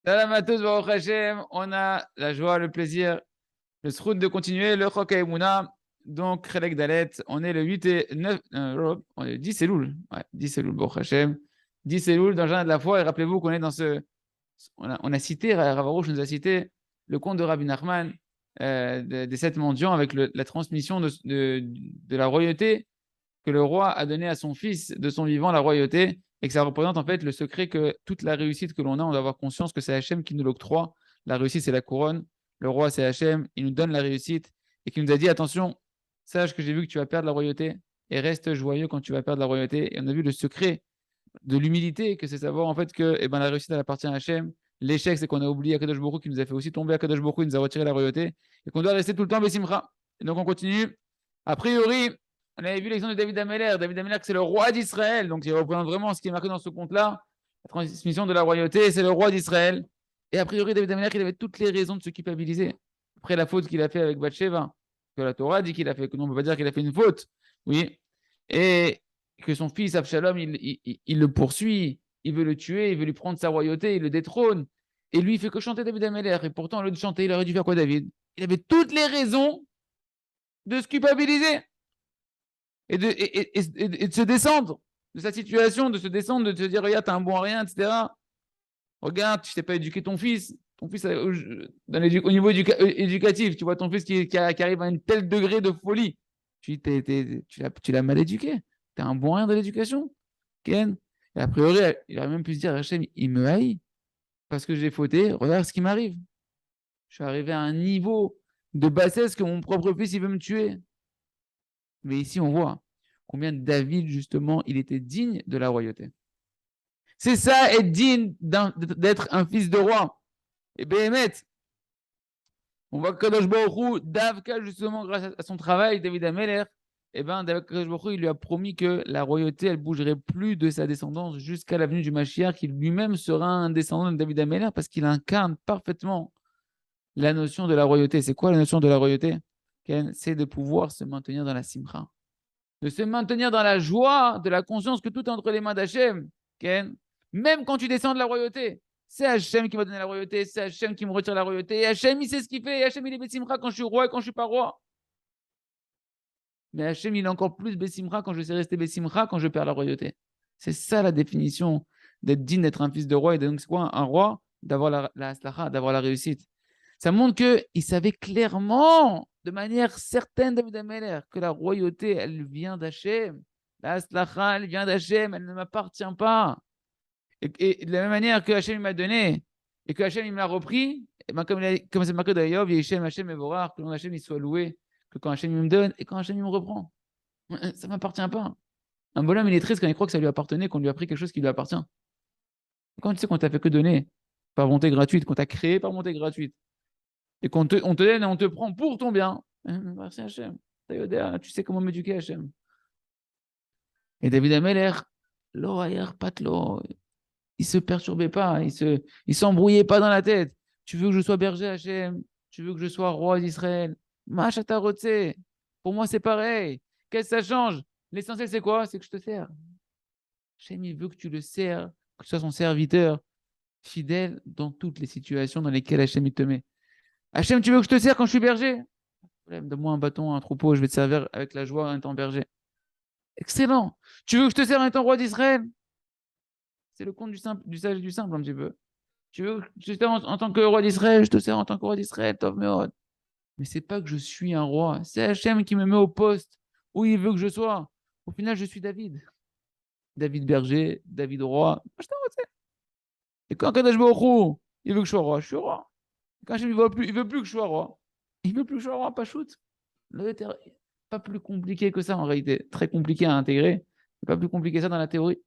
Salam à tous, Baruch Hashem. On a la joie, le plaisir, le sroud de continuer le Chok HaEmuna. Donc, Chelek Dalet, on est le 8 et 9, on est 10 Elul. Ouais, 10 Elul, Baruch Hashem. 10 Elul dans le jardin de la foi. Et rappelez-vous qu'on est dans ce. On a cité, Rav Arush nous a cité le conte de Rabbi Nachman des 7 mendiants avec la transmission de la royauté que le roi a donné à son fils de son vivant, la royauté, et que ça représente en fait le secret que toute la réussite que l'on a, on doit avoir conscience que c'est Hachem qui nous l'octroie. La réussite, c'est la couronne. Le roi, c'est Hachem. Il nous donne la réussite et qui nous a dit attention, sache que j'ai vu que tu vas perdre la royauté et reste joyeux quand tu vas perdre la royauté. Et on a vu le secret de l'humilité, que c'est savoir en fait que la réussite, elle appartient à Hachem. L'échec, c'est qu'on a oublié Akadosh Baruch Hu qui nous a fait aussi tomber. Akadosh Baruch Hu, il nous a retiré la royauté et qu'on doit rester tout le temps Bessimcha. Et donc on continue. A priori, on avait vu l'exemple de David Ameller. David Ameller, c'est le roi d'Israël. Donc il représente vraiment ce qui est marqué dans ce conte-là. La transmission de la royauté, c'est le roi d'Israël. Et a priori, David Ameller, il avait toutes les raisons de se culpabiliser. Après la faute qu'il a fait avec Bathsheba, que la Torah dit qu'il a fait, que nous, on ne peut pas dire qu'il a fait une faute. Oui. Et que son fils Absalom, il le poursuit, il veut le tuer, il veut lui prendre sa royauté, il le détrône. Et lui, il fait que chanter David Ameller. Et pourtant, au lieu de chanter, il aurait dû faire quoi, David? Il avait toutes les raisons de se culpabiliser et de se descendre de sa situation, de se descendre, de se dire, regarde, t'es un bon à rien, etc. Regarde, tu t'es pas éduqué ton fils. Ton fils, au niveau éducatif, tu vois ton fils qui arrive à un tel degré de folie. Tu l'as mal éduqué. Tu es un bon rien de l'éducation, Ken. Et a priori, il aurait même pu se dire, Hachem, il me haït parce que j'ai fauté. Regarde ce qui m'arrive. Je suis arrivé à un niveau de bassesse que mon propre fils, il veut me tuer. Mais ici, on voit combien David, justement, il était digne de la royauté. C'est ça, être digne d'être un fils de roi. Et Béhémet, on voit que Kadosh Baruch Hu, Davka, justement, grâce à son travail, David Ameller, Kadosh Baruch Hu, il lui a promis que la royauté, elle bougerait plus de sa descendance jusqu'à la venue du Mashiach, qui lui-même sera un descendant de David Ameller parce qu'il incarne parfaitement la notion de la royauté. C'est quoi la notion de la royauté? C'est de pouvoir se maintenir dans la simcha, de se maintenir dans la joie, de la conscience que tout est entre les mains d'Hachem. Même quand tu descends de la royauté, c'est Hachem qui m'a donné la royauté, c'est Hachem qui me retire la royauté. Et Hachem, il sait ce qu'il fait. Et Hachem, il est Bessimra quand je suis roi et quand je suis pas roi. Mais Hachem, il est encore plus Bessimra quand je sais rester Bessimra quand je perds la royauté. C'est ça la définition d'être digne d'être un fils de roi. Et donc, c'est quoi un roi? D'avoir la d'avoir la réussite. Ça montre qu'il savait clairement, de manière certaine, David Ameller, que la royauté, elle vient d'Hachem. La Aslacha, elle vient d'Hachem, elle ne m'appartient pas. Et de la même manière que Hachem m'a donné et que Hachem il me l'a repris, et ben comme c'est marqué dans Yov, Yeshem Hachem Evorach, que Hachem il soit loué, que quand Hachem il me donne et quand Hachem il me reprend. Ça ne m'appartient pas. Un bonhomme, il est triste quand il croit que ça lui appartenait, qu'on lui a pris quelque chose qui lui appartient. Quand tu sais qu'on t'a fait que donner par volonté gratuite, qu'on t'a créé par volonté gratuite, et on te donne et on te prend pour ton bien. Merci Hachem. Tu sais comment m'éduquer Hachem. Et David Ameller, patlo, il se perturbait pas, il s'embrouillait pas dans la tête. Tu veux que je sois berger Hachem, tu veux que je sois roi d'Israël. Machatarotse. Pour moi, c'est pareil. Qu'est-ce que ça change? L'essentiel, c'est quoi? C'est que je te sers. Hachem, il veut que tu le sers, que tu sois son serviteur, fidèle dans toutes les situations dans lesquelles Hachem il te met. Hachem, tu veux que je te sers quand je suis berger? Donne-moi un bâton, un troupeau, je vais te servir avec la joie en étant berger. Excellent. Tu veux que je te sers en étant roi d'Israël? C'est le conte du sage et du simple un petit peu. Tu veux que je te sers en tant que roi d'Israël? Je te sers en tant que roi d'Israël, Tov Meod. Mais c'est pas que je suis un roi. C'est Hachem qui me met au poste où il veut que je sois. Au final, je suis David. David berger, David roi. Et quand Kadosh Baruch Hu, il veut que je sois roi, je suis roi. Quand Hachem, il veut plus que je sois roi. Il veut plus que je sois roi, pas shoot. Pas plus compliqué que ça en réalité. Très compliqué à intégrer. Pas plus compliqué que ça dans la théorie.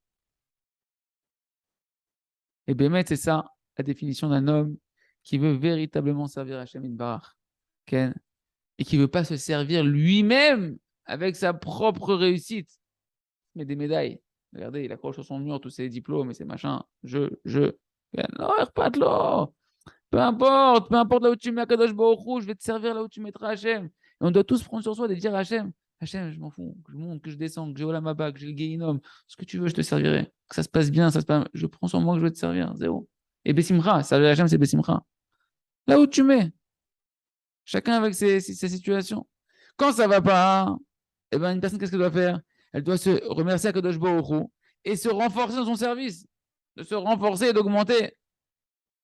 Et Bémet, c'est ça, la définition d'un homme qui veut véritablement servir Hachem Barach. Et qui ne veut pas se servir lui-même avec sa propre réussite. Mais des médailles. Regardez, il accroche sur son mur tous ses diplômes et ses machins. Non, pas de l'eau. Peu importe là où tu mets Akadosh Baruch Hu, je vais te servir là où tu mettras Hachem. Et on doit tous prendre sur soi de dire à Hachem, Hachem, je m'en fous, que je monte, que je descende, que j'ai Olam Haba, que j'ai le Guéhinom, ce que tu veux, je te servirai. Que ça se passe bien, je prends sur moi que je vais te servir, zéro. Et Bessimcha, servir Hachem, c'est Bessimcha. Là où tu mets, chacun avec ses situations. Quand ça ne va pas, eh ben, une personne, qu'est-ce qu'elle doit faire? Elle doit se remercier à Kadosh Baruch Hu et se renforcer dans son service, de se renforcer et d'augmenter.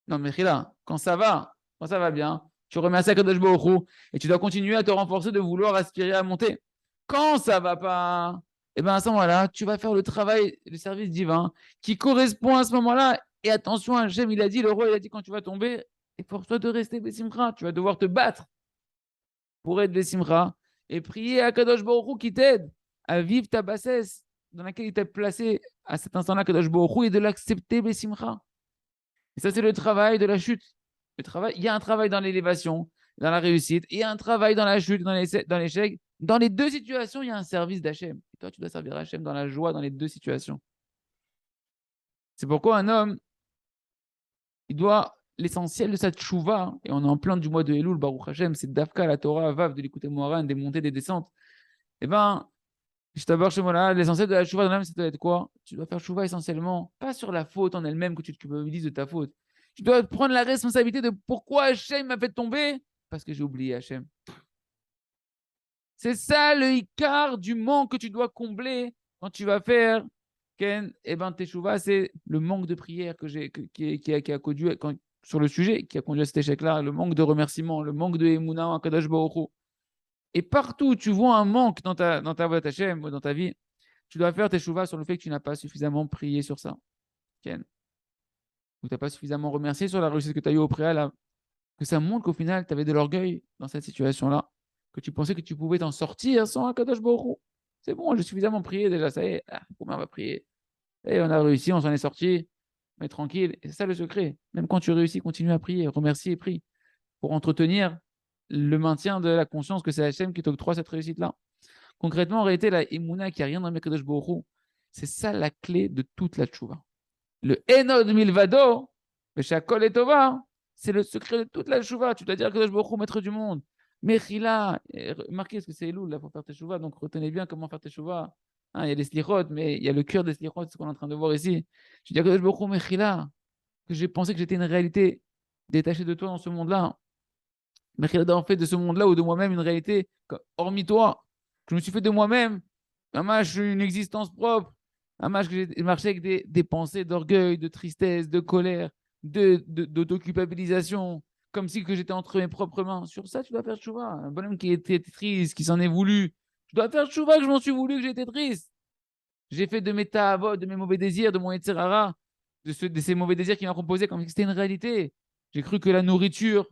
Non, mais là, quand ça va bien, tu remercies à Kadosh Baruch Hu et tu dois continuer à te renforcer, de vouloir aspirer à monter. Quand ça va pas, eh ben à ce moment-là, tu vas faire le travail, le service divin qui correspond à ce moment-là. Et attention, Hachem, il a dit, le roi, il a dit, quand tu vas tomber, efforce-toi de rester Bessimcha. Tu vas devoir te battre pour être Bessimcha et prier à Kadosh Baruch Hu qui t'aide à vivre ta bassesse dans laquelle il t'a placé à cet instant-là, Kadosh Baruch Hu, et de l'accepter Bessimcha. Et ça, c'est le travail de la chute. Il y a un travail dans l'élévation, dans la réussite, et il y a un travail dans la chute, dans l'échec. Dans les deux situations, il y a un service d'Hachem. Et toi, tu dois servir Hachem dans la joie, dans les deux situations. C'est pourquoi un homme, il doit, l'essentiel de sa tchouva, et on est en plein du mois de Elul, Baruch Hashem, c'est Dafka, la Torah, Vav, de l'écouter Moharan, des montées, des descentes. Eh bien, je t'aborde chez moi là, l'essentiel de la tchouva dans l'âme, ça doit être quoi? Tu dois faire tchouva essentiellement, pas sur la faute en elle-même, que tu te culpabilises de ta faute. Tu dois prendre la responsabilité de pourquoi Hachem m'a fait tomber, parce que j'ai oublié Hachem. C'est ça le Icar du manque que tu dois combler quand tu vas faire Ken et ben Teshuva, c'est le manque de prière qui a conduit sur le sujet, qui a conduit à cet échec-là, le manque de remerciement, le manque de Emouna en Kadosh Baruch Hu. Et partout où tu vois un manque dans ta voie Hachem, dans ta vie, tu dois faire Teshuva sur le fait que tu n'as pas suffisamment prié sur ça. Ken. Ou tu n'as pas suffisamment remercié sur la réussite que tu as eue au préalable. Que ça montre qu'au final, tu avais de l'orgueil dans cette situation-là, que tu pensais que tu pouvais t'en sortir sans un Kadosh Baruch Hu. C'est bon, j'ai suffisamment prié déjà, ça y est, combien on va prier? Et on a réussi, on s'en est sorti, mais tranquille. Et c'est ça le secret. Même quand tu réussis, continue à prier, remercie et prie pour entretenir le maintien de la conscience que c'est Hachem qui t'octroie cette réussite-là. Concrètement, en réalité, la Emouna qui a rien dans le Kadosh Baruch Hu, c'est ça la clé de toute la tchouva. Le Enod Milvado, le Shakol et Tova, c'est le secret de toute la tchouva. Tu dois dire Kadosh Baruch Hu, maître du monde. Mechila, remarquez ce que c'est Elul là pour faire teshuva, donc retenez bien comment faire teshuva. Hein, il y a les slichot, mais il y a le cœur des slichot, c'est ce qu'on est en train de voir ici. Je dis à Kadosh Baruch Hu, Mechila, que j'ai pensé que j'étais une réalité détachée de toi dans ce monde-là. Mechila, d'avoir fait de ce monde-là ou de moi-même une réalité hormis toi. Que je me suis fait de moi-même une existence propre. Que j'ai marché avec des pensées d'orgueil, de tristesse, de colère, d'autoculpabilisation, comme si que j'étais entre mes propres mains. Sur ça, tu dois faire tchouva. Un bonhomme qui était triste, qui s'en est voulu. Je dois faire tchouva que je m'en suis voulu, que j'étais triste. J'ai fait de mes ta'avot, de mes mauvais désirs, de mon etzerara, de ces mauvais désirs qui m'ont composé comme si c'était une réalité. J'ai cru que la nourriture,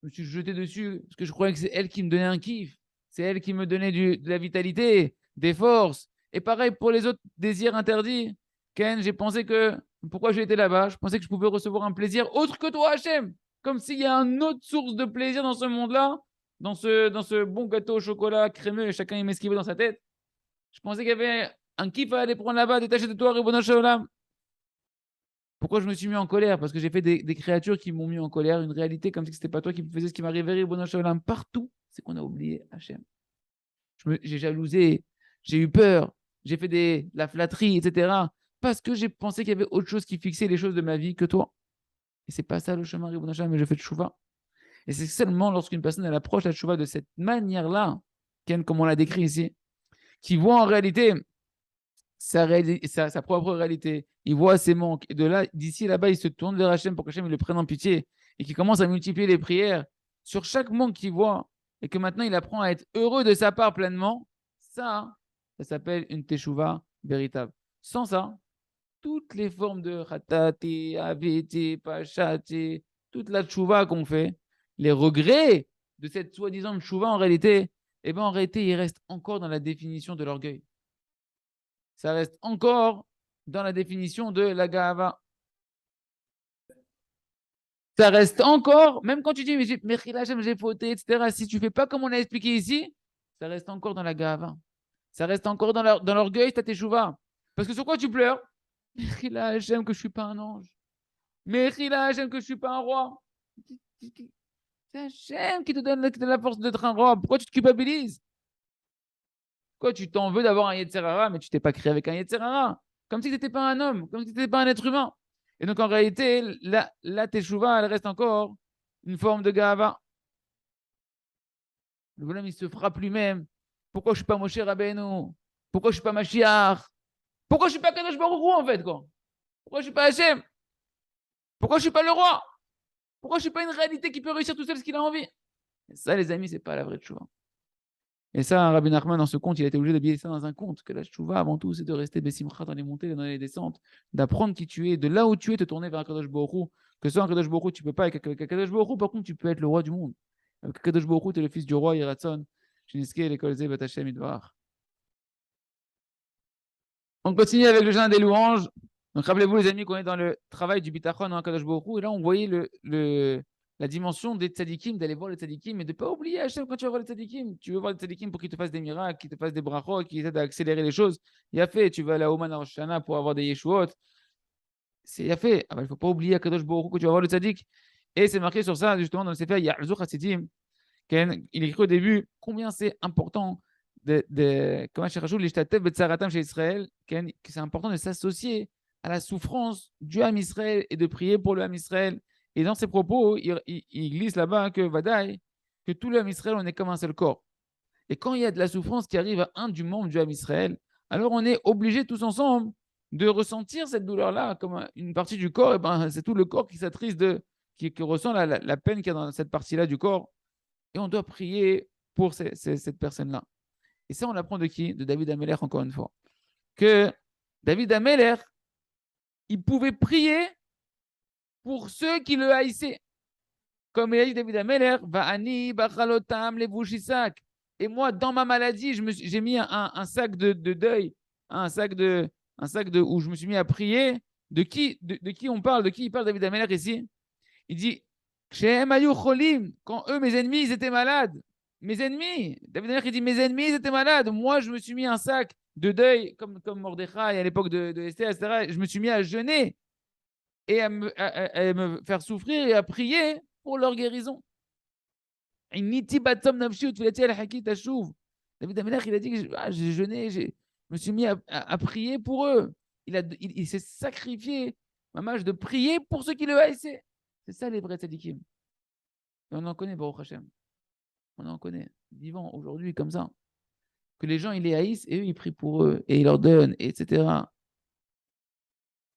je me suis jeté dessus parce que je croyais que c'est elle qui me donnait un kiff. C'est elle qui me donnait de la vitalité, des forces. Et pareil pour les autres désirs interdits. Ken, j'ai pensé que, pourquoi j'étais là-bas? Je pensais que je pouvais recevoir un plaisir autre que toi, Hachem. Comme s'il y a une autre source de plaisir dans ce monde-là, dans ce bon gâteau au chocolat crémeux, et chacun y met ce qu'il veut dans sa tête. Je pensais qu'il y avait un kiff à aller prendre là-bas, détaché de toi, Ribono Shalom. Pourquoi je me suis mis en colère? Parce que j'ai fait des créatures qui m'ont mis en colère, une réalité comme si ce n'était pas toi qui me faisais ce qui m'arrivait, Ribono Shalom. Partout, c'est qu'on a oublié Hachem. J'ai jalousé, j'ai eu peur, j'ai fait de la flatterie, etc. Parce que j'ai pensé qu'il y avait autre chose qui fixait les choses de ma vie que toi. Et c'est pas ça le chemin, Ribono Shalom, mais je fais de chouva. Et c'est seulement lorsqu'une personne elle approche la chouva de cette manière-là, comme on l'a décrit ici, qui voit en réalité sa propre réalité, il voit ses manques, et de là, d'ici là-bas, il se tourne vers Hachem pour qu'Hachem le prenne en pitié, et qu'il commence à multiplier les prières sur chaque manque qu'il voit, et que maintenant il apprend à être heureux de sa part pleinement, ça s'appelle une teshuva véritable. Sans ça, toutes les formes de ratati, aviti, pachati, toute la teshuva qu'on fait, les regrets de cette soi-disant teshuva en réalité, eh ben en réalité, il reste encore dans la définition de l'orgueil. Ça reste encore dans la définition de la gava. Ça reste encore, même quand tu dis, mais j'ai fauté, etc. Si tu ne fais pas comme on a expliqué ici, ça reste encore dans la gava. Ça reste encore dans l'orgueil, t'as tes chouvas. Parce que sur quoi tu pleures? Mais j'aime que je ne suis pas un ange. Mais j'aime que je ne suis pas un roi. C'est Hachem qui te donne la force d'être un roi. Pourquoi tu te culpabilises? Pourquoi tu t'en veux d'avoir un Yetzerara, mais tu t'es pas créé avec un Yetzerara? Comme si tu n'étais pas un homme, comme si tu n'étais pas un être humain. Et donc, en réalité, la teshuva, elle reste encore une forme de gava. Le bonhomme, il se frappe lui-même. Pourquoi je ne suis pas Moshe Rabbeinu? Pourquoi je ne suis pas Mashiach? Pourquoi je ne suis pas Kadosh Baruch Hu, en fait, quoi? Pourquoi je ne suis pas Hachem? Pourquoi je ne suis pas le roi? Pourquoi je ne suis pas une réalité qui peut réussir tout seul ce qu'il a envie? Et ça, les amis, ce n'est pas la vraie teshuva. Et ça, Rabbi Nachman, dans ce conte, il a été obligé d'habiller ça dans un conte, que la teshuva, avant tout, c'est de rester Bessimcha dans les montées et dans les descentes, d'apprendre qui tu es, de là où tu es, te tourner vers un Kadosh Baruch Hu. Que ce soit un Kadosh Baruch Hu, tu ne peux pas, avec Kadosh Baruch Hu, par contre, tu peux être le roi du monde. Avec Kadosh Baruch Hu, tu es le fils du roi, Yeratzon, Shiniske, l'école Zé, Batachem, Idvar. On continue avec le jardin des louanges. Donc, rappelez-vous, les amis, qu'on est dans le travail du Bitachon en Kadosh Baruch Hu. Et là, on voyait la dimension des tzadikim, d'aller voir les tzadikim et de ne pas oublier Hachem quand tu vas voir les tzadikim. Tu veux voir les tzadikim pour qu'ils te fassent des miracles, qu'ils te fassent des brachot, qu'ils t'aident à accélérer les choses. Il y a fait. Tu vas à la Oman Rosh Hashanah pour avoir des yeshuot. C'est il y a fait. Ah, il ne faut pas oublier Kadosh Baruch Hu que tu vas voir le tzadik. Et c'est marqué sur ça, justement, dans le Sefer Ya'azur Hasidim. Il écrit au début combien c'est important comment chez Israël, que c'est important de s'associer à la souffrance du Ham Israël et de prier pour le Ham Israël. Et dans ses propos, il glisse là-bas que Vadaï, que tout le Ham Israël, on est comme un seul corps. Et quand il y a de la souffrance qui arrive à un du membre du Ham Israël, alors on est obligés tous ensemble de ressentir cette douleur-là comme une partie du corps. Et ben, c'est tout le corps qui s'attriste qui ressent la peine qu'il y a dans cette partie-là du corps. Et on doit prier pour cette personne-là. Et ça, on l'apprend de qui? De David Ameller, encore une fois. Que David Ameller, il pouvait prier pour ceux qui le haïssaient. Comme il a dit David Ameller, Va'ani bachalotam levushisak. Et moi, dans ma maladie, j'ai mis un sac de deuil, un sac où je me suis mis à prier. De qui on parle? De qui il parle David Ameller ici? Il dit, quand eux, mes ennemis, ils étaient malades. Mes ennemis, David Ameller, il dit, mes ennemis, ils étaient malades. Moi, je me suis mis un sac de deuil, comme Mordechai à l'époque de Esther, etc. Je me suis mis à jeûner et à me faire souffrir et à prier pour leur guérison. David Ameller, il a dit que j'ai jeûné, je me suis mis à prier pour eux. Il s'est sacrifié, mamage, de prier pour ceux qui le haïssaient. C'est ça les vrais tzadikim. Et on en connaît, Baruch Hashem. On en connaît, vivant aujourd'hui comme ça. Que les gens, ils les haïssent et eux, ils prient pour eux et ils leur donnent, etc.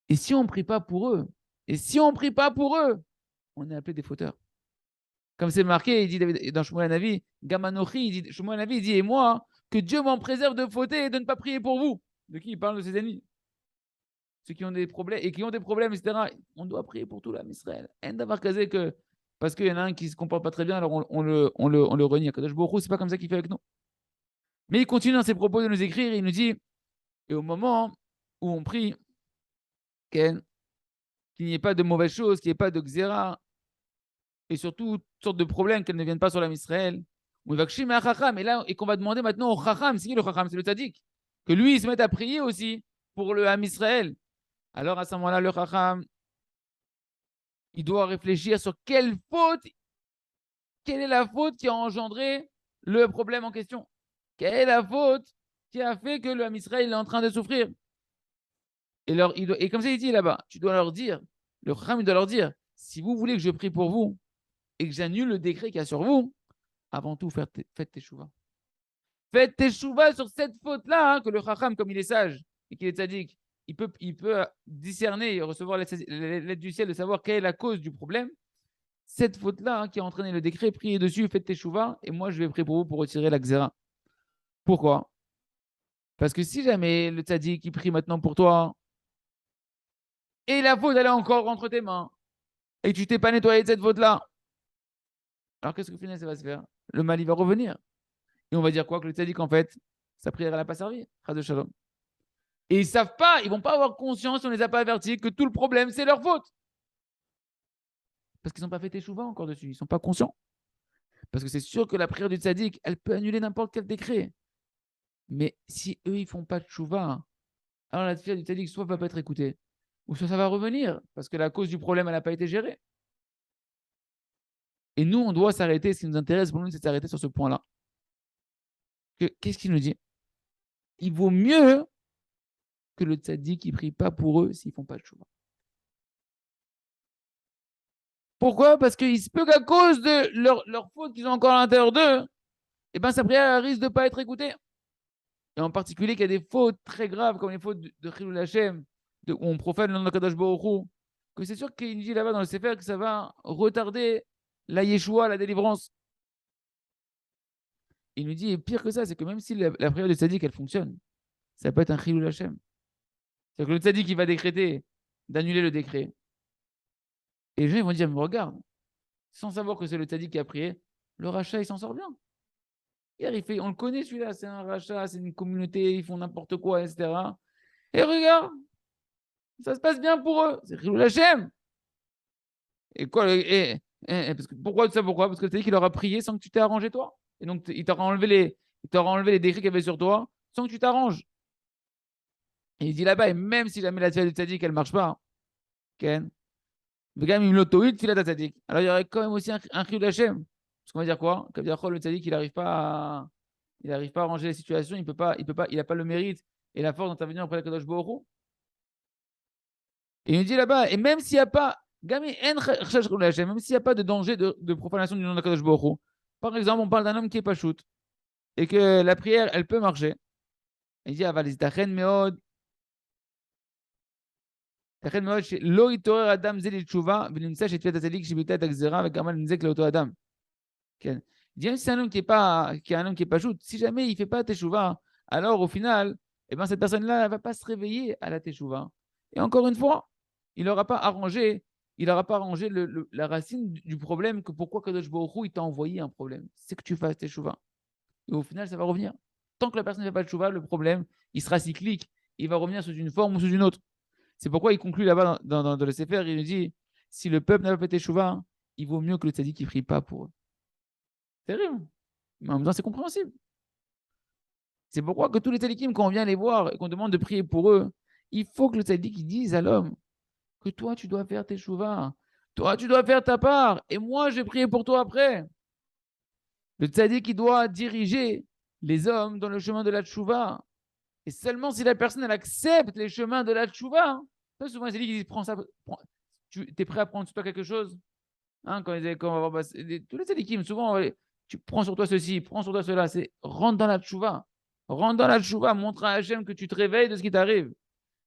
Et si on ne prie pas pour eux, on est appelé des fauteurs. Comme c'est marqué, il dit dans Shmuel Navi, Gamanochi, Shmuel Navi, il dit, et moi, que Dieu m'en préserve de fauter et de ne pas prier pour vous. De qui il parle? De ses ennemis. Ceux qui ont des problèmes, etc. On doit prier pour tout l'âme Israël. Que parce qu'il y en a un qui ne se comporte pas très bien, alors on le renie. Kadosh Baruch Hu, c'est pas comme ça qu'il fait avec nous. Mais il continue dans ses propos de nous écrire, il nous dit, et au moment où on prie, qu'il n'y ait pas de mauvaises choses, qu'il n'y ait pas de xéra, et surtout toutes sortes de problèmes qu'elles ne viennent pas sur l'âme Israël, et qu'on va demander maintenant au Chacham, c'est qui le Chacham? C'est le Tzaddik, que lui, il se mette à prier aussi pour le âme Israël. Alors à ce moment-là, le Chacham, il doit réfléchir sur quelle est la faute qui a engendré le problème en question. Quelle est la faute qui a fait que le Ham Israël est en train de souffrir? Et comme ça, il dit là-bas, tu dois leur dire, le Chacham, il doit leur dire, si vous voulez que je prie pour vous et que j'annule le décret qu'il y a sur vous, avant tout, faites tes chouvas. Faites tes chouvas sur cette faute-là, que le Chacham, comme il est sage et qu'il est tzaddik, il peut discerner et recevoir l'aide du ciel de savoir quelle est la cause du problème. Cette faute-là qui a entraîné le décret, priez dessus, faites tes chouvas, et moi je vais prier pour vous pour retirer la xéra. Pourquoi? Parce que si jamais le tzaddik qui prie maintenant pour toi, et la faute elle est encore entre tes mains, et tu t'es pas nettoyé de cette faute-là, alors qu'est-ce que finalement ça va se faire? Le mal il va revenir. Et on va dire quoi? Que le tzaddik en fait, sa prière elle n'a pas servi. De shalom. Et ils savent pas, ils vont pas avoir conscience, on les a pas avertis, que tout le problème c'est leur faute. Parce qu'ils n'ont pas fait teshuva encore dessus, ils sont pas conscients. Parce que c'est sûr que la prière du tzaddik, elle peut annuler n'importe quel décret. Mais si eux, ils font pas de chouva, alors la prière du tzaddik soit va pas être écoutée, ou soit ça va revenir, parce que la cause du problème, elle n'a pas été gérée. Et nous, on doit s'arrêter. Ce qui nous intéresse pour nous, c'est de s'arrêter sur ce point-là. Qu'est-ce qu'il nous dit? Il vaut mieux que le tzaddik ne prie pas pour eux s'ils ne font pas de chouva. Pourquoi? Parce qu'il se peut qu'à cause de leur faute qu'ils ont encore à l'intérieur d'eux, eh ben, sa prière risque de ne pas être écoutée. Et en particulier qu'il y a des fautes très graves, comme les fautes de Chilul Hashem, où on profane le nom de Kadosh Baruch Hu, que c'est sûr qu'il dit là-bas dans le Sefer que ça va retarder la Yeshua, la délivrance. Il nous dit, et pire que ça, c'est que même si la prière de Tzadik, elle fonctionne, ça peut être un Chilul Hashem. C'est-à-dire que le Tzadik, il va décréter d'annuler le décret. Et les gens, ils vont dire, mais regarde, sans savoir que c'est le Tzadik qui a prié, le rachat, il s'en sort bien. Hier, on le connaît celui-là, c'est un rachat, c'est une communauté, ils font n'importe quoi, etc. Et regarde, ça se passe bien pour eux. C'est Chilul Hashem. Et quoi parce que, pourquoi ça? Pourquoi? Parce que tu as dit qu'il aura prié sans que tu t'es arrangé toi. Et donc, il t'aura enlevé les décrets qu'il y avait sur toi sans que tu t'arranges. Et il dit là-bas, et même si jamais la tefila du tzaddik, elle ne marche pas, Ken, mais quand même, il l'autoïde, tefila de tzaddik. Alors, il y aurait quand même aussi un chiyuv d'Hachem. Parce qu'on va dire quoi? Comme dire, le tzaddik, il n'arrive pas à arranger les situations, il n'a pas le mérite et la force d'intervenir auprès de Kadosh Baruch Hu. Et il nous dit là-bas, et même s'il n'y a pas, même s'il n'y a pas de danger de profanation du nom de Kadosh Baruch Hu, par exemple, on parle d'un homme qui est pas shoot et que la prière, elle peut marcher. Il dit, aval izdachen meod, izdachen meod, lo yitorer adam ze l'tshuva, v'nimtsa shetfiat atzadik shibita et agzera, v'kamal nizek leoto adam. Il dit, même si c'est un homme qui est pas shoot, si jamais il fait pas teshuva, alors au final, eh ben, cette personne-là, elle va pas se réveiller à la teshuva. Et encore une fois, il n'aura pas arrangé, la racine du problème que pourquoi Kadosh Baruch Hu, il t'a envoyé un problème. C'est que tu fasses teshuva. Et au final, ça va revenir. Tant que la personne ne fait pas de chouva, le problème, il sera cyclique. Il va revenir sous une forme ou sous une autre. C'est pourquoi il conclut là-bas dans le Sefer, il nous dit, si le peuple n'a pas fait chouva, il vaut mieux que le tzaddik ne prie pas pour eux. C'est terrible. Mais en même temps, c'est compréhensible. C'est pourquoi que tous les tzaddikim, quand on vient les voir et qu'on demande de prier pour eux, il faut que le tzaddik dise à l'homme que toi, tu dois faire tes chouvas. Toi, tu dois faire ta part. Et moi, je vais prier pour toi après. Le tzaddik, il doit diriger les hommes dans le chemin de la tchouva. Et seulement si la personne, elle accepte les chemins de la tchouva. Souvent, les tzaddik, ils disent, prends ça, tu es prêt à prendre sur toi quelque chose, hein, quand on va voir, tous les tzaddikim, souvent, tu prends sur toi ceci, prends sur toi cela. C'est rentre dans la tchouva. Rentre dans la tchouva, montre à Hachem que tu te réveilles de ce qui t'arrive.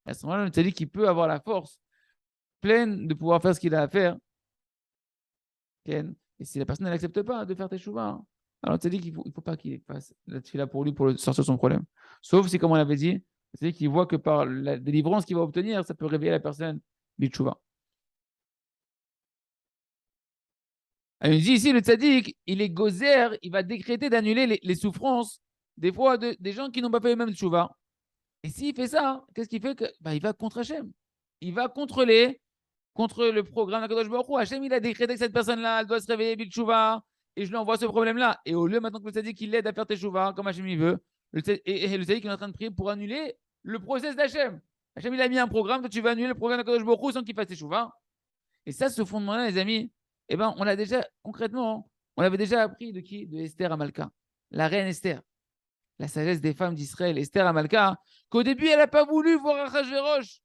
Et à ce moment-là, le tzaddik, il peut avoir la force pleine de pouvoir faire ce qu'il a à faire. Et si la personne n'accepte pas de faire tes chouvas, alors tu as dit qu'il ne faut pas qu'il fasse la tefila pour lui pour sortir de son problème. Sauf si, comme on l'avait dit, c'est qu'il voit que par la délivrance qu'il va obtenir, ça peut réveiller la personne bitchouva. Il dit ici, le tzaddik, il est gozer, il va décréter d'annuler les souffrances des fois des gens qui n'ont pas fait le même tchouva. Et s'il fait ça, qu'est-ce qu'il fait? Il va contre Hachem. Il va contre le programme d'Akadosh Baruch Hu. Hachem, il a décrété que cette personne-là, elle doit se réveiller bitchouva, et je lui envoie ce problème-là. Et au lieu maintenant que le tzaddik il l'aide à faire teshuva, comme Hachem il veut, et le tzaddik est en train de prier pour annuler le process d'Hachem. Hachem il a mis un programme, toi tu vas annuler le programme d'Akadosh Baruch Hu sans qu'il fasse teshuva. Et ça, ce fondement-là, les amis, eh ben, on l'a déjà, concrètement, on l'avait déjà appris de qui? De Esther Amalka, la reine Esther, la sagesse des femmes d'Israël, Esther Amalka, qu'au début, elle n'a pas voulu voir Achashverosh.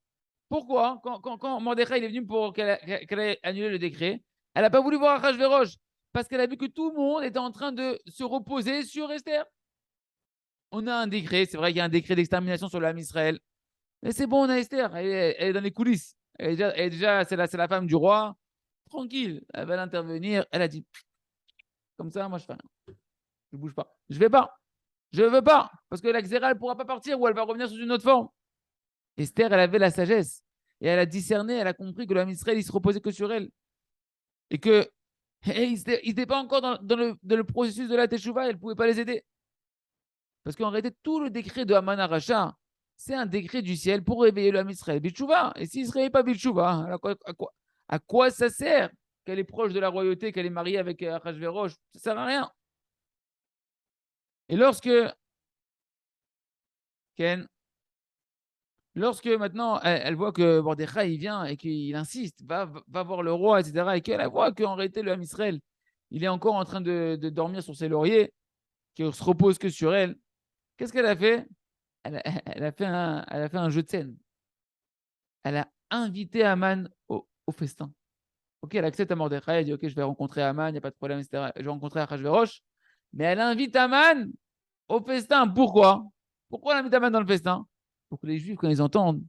Pourquoi? Quand Mordechai est venu pour qu'elle ait annulé le décret, elle n'a pas voulu voir Achashverosh parce qu'elle a vu que tout le monde était en train de se reposer sur Esther. On a un décret, c'est vrai qu'il y a un décret d'extermination sur l'âme Israël. Mais c'est bon, on a Esther, elle est dans les coulisses. Elle est déjà c'est la femme du roi. Tranquille, elle va intervenir. Elle a dit, comme ça, moi je fais rien. Je ne bouge pas. Je ne vais pas. Je ne veux pas. Parce que la Xéra, elle ne pourra pas partir ou elle va revenir sous une autre forme. Esther, elle avait la sagesse. Et elle a discerné, elle a compris que l'homme Israël, il se reposait que sur elle. Et que il n'était pas encore dans le processus de la Teshuvah, elle ne pouvait pas les aider. Parce qu'en réalité, tout le décret de Haman Aracha, c'est un décret du ciel pour réveiller l'homme Israël. Bitchouva. Et s'il ne se réveille pas Bitchouva, à quoi ça sert qu'elle est proche de la royauté, qu'elle est mariée avec Achashverosh? Ça ne sert à rien. Et lorsque maintenant elle voit que Mordechai il vient et qu'il insiste, va voir le roi, etc., et qu'elle voit qu'en réalité le Ham Israël, il est encore en train de dormir sur ses lauriers, qu'il ne se repose que sur elle, qu'est-ce qu'elle a fait? Elle a fait un jeu de scène. Elle a invité Haman au festin. Ok, elle accepte à Mordechai, elle dit ok, je vais rencontrer Aman, il n'y a pas de problème, etc. Je vais rencontrer Achashverosh, mais elle invite Aman au festin. Pourquoi? Pourquoi elle invite Aman dans le festin? Pour que les Juifs, quand ils entendent,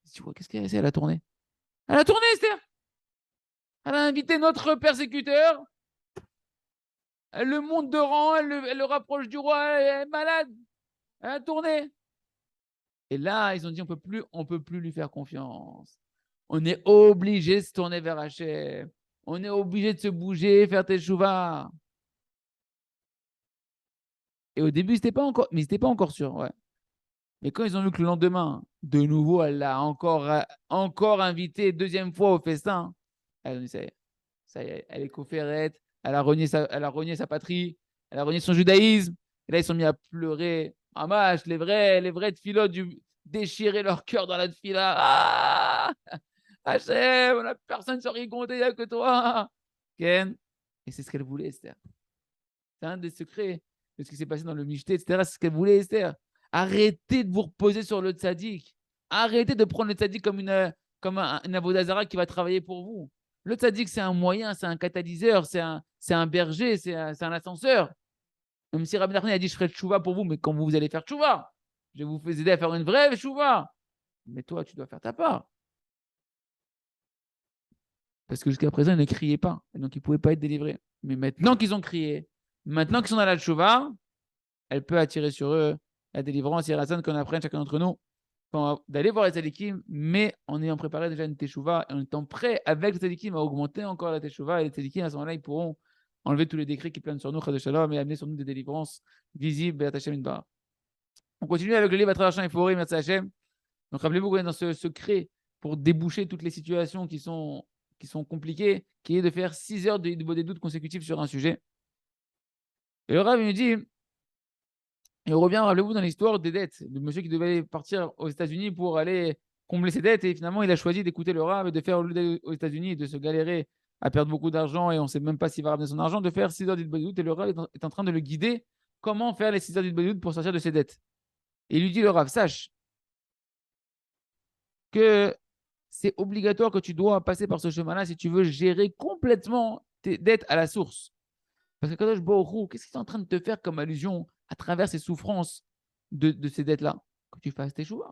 ils disent, qu'est-ce qu'elle a fait? Elle a tourné. Elle a tourné, Esther. Elle a invité notre persécuteur. Elle le monte de rang, elle le rapproche du roi, elle est malade. Elle a tourné. Et là, ils ont dit, on peut plus lui faire confiance. On est obligé de se tourner vers Hachem. On est obligé de se bouger, faire tes chouvas. Et au début, mais ils n'étaient pas encore sûrs. Ouais. Mais quand ils ont vu que le lendemain, de nouveau, elle l'a encore invité deuxième fois au festin, elle a dit, ça y est, elle est cofférette, elle a renié sa patrie, elle a renié son judaïsme. Et là, ils sont mis à pleurer. Amash, les vrais tfilotes déchirer leur cœur dans la tfila. Ah Hachem, on n'a personne sur qui compter, il n'y a que toi. Ken. Et c'est ce qu'elle voulait, Esther. C'est un des secrets de ce qui s'est passé dans le Michté, etc. C'est ce qu'elle voulait, Esther. Arrêtez de vous reposer sur le tzaddik. Arrêtez de prendre le tzaddik comme une avodazara qui va travailler pour vous. Le tzaddik, c'est un moyen, c'est un catalyseur, c'est un berger, c'est un ascenseur. Même si Rabbi Nachman a dit je ferai tchouva pour vous, mais quand vous allez faire tchouva, je vais vous aider à faire une vraie tchouva. Mais toi, tu dois faire ta part. Parce que jusqu'à présent, ils ne criaient pas. Et donc, ils ne pouvaient pas être délivrés. Mais maintenant qu'ils ont crié, maintenant qu'ils sont dans la tchouva, elle peut attirer sur eux la délivrance et la zone qu'on apprenne chacun d'entre nous d'aller voir les tzadikim, mais en ayant préparé déjà une teshuva et en étant prêt avec les tzadikim à augmenter encore la teshuva. Et les tzadikim, à ce moment-là, ils pourront enlever tous les décrets qui planent sur nous, Chad Shalom, et amener sur nous des délivrances visibles. On continue avec le livre à travers Champ et Forêt, merci Hachem. Donc rappelez-vous qu'on est dans ce secret pour déboucher toutes les situations qui sont compliquées, qui est de faire 6 heures de des doutes consécutifs sur un sujet. Et le Rav, il nous dit, et on revient, rappelez-vous, dans l'histoire des dettes, le monsieur qui devait partir aux États-Unis pour aller combler ses dettes, et finalement, il a choisi d'écouter le Rav et de faire, au lieu d'aller aux États-Unis, de se galérer à perdre beaucoup d'argent, et on ne sait même pas s'il va ramener son argent, de faire 6 heures d'Idbodout, et le Rav est en train de le guider comment faire les 6 heures d'Idbodout pour sortir de ses dettes. Et il lui dit, le Rav, sache que c'est obligatoire que tu dois passer par ce chemin-là si tu veux gérer complètement tes dettes à la source. Parce que Kadosh Baruch Hu, qu'est-ce qu'il est en train de te faire comme allusion à travers ces souffrances de ces dettes-là? Que tu fasses tes chouvas.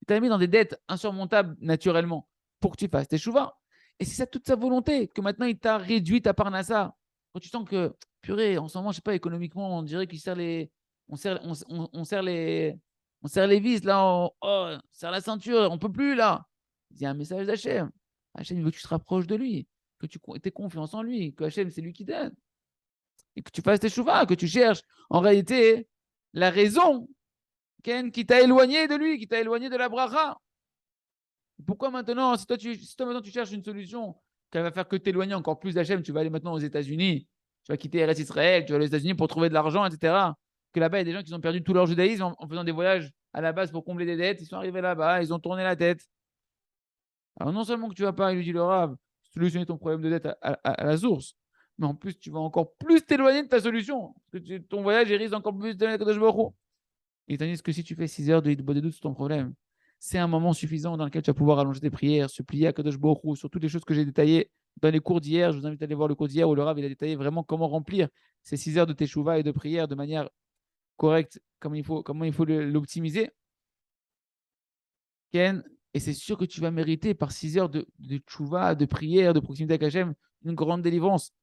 Il t'a mis dans des dettes insurmontables naturellement pour que tu fasses tes chouvas. Et c'est ça toute sa volonté, que maintenant il t'a réduit ta parnassa. Quand tu sens que, purée, en ce moment, je sais pas, économiquement, on dirait qu'il serre les. On serre les vis, là, on serre la ceinture, on peut plus, là. Il y a un message d'Hachem. Hachem veut que tu te rapproches de lui, que tu aies confiance en lui, que Hachem, c'est lui qui donne. Et que tu fasses tes chouvas, que tu cherches en réalité la raison qui t'a éloigné de lui, qui t'a éloigné de la bracha. Pourquoi maintenant, si toi maintenant tu cherches une solution qui va faire que t'éloigner encore plus d'Hachem, tu vas aller maintenant aux États-Unis, tu vas quitter RS Israël, tu vas aller aux États-Unis pour trouver de l'argent, etc. Que là-bas, il y a des gens qui ont perdu tout leur judaïsme en faisant des voyages à la base pour combler des dettes, ils sont arrivés là-bas, ils ont tourné la tête. Alors non seulement que tu vas pas, il lui dit le Rav, solutionner ton problème de dette à la source, mais en plus tu vas encore plus t'éloigner de ta solution. Parce que ton voyage risque encore plus de Kadosh Baruch Hu. Et tandis que si tu fais 6 heures de doute sur ton problème, c'est un moment suffisant dans lequel tu vas pouvoir allonger tes prières, supplier à Kadosh Baruch Hu sur toutes les choses que j'ai détaillées dans les cours d'hier. Je vous invite à aller voir le cours d'hier où le Rav il a détaillé vraiment comment remplir ces 6 heures de teshuva et de prière de manière correcte, comment il faut l'optimiser. Ken, et c'est sûr que tu vas mériter par 6 heures de tchouva, de prière, de proximité avec Hachem, une grande délivrance.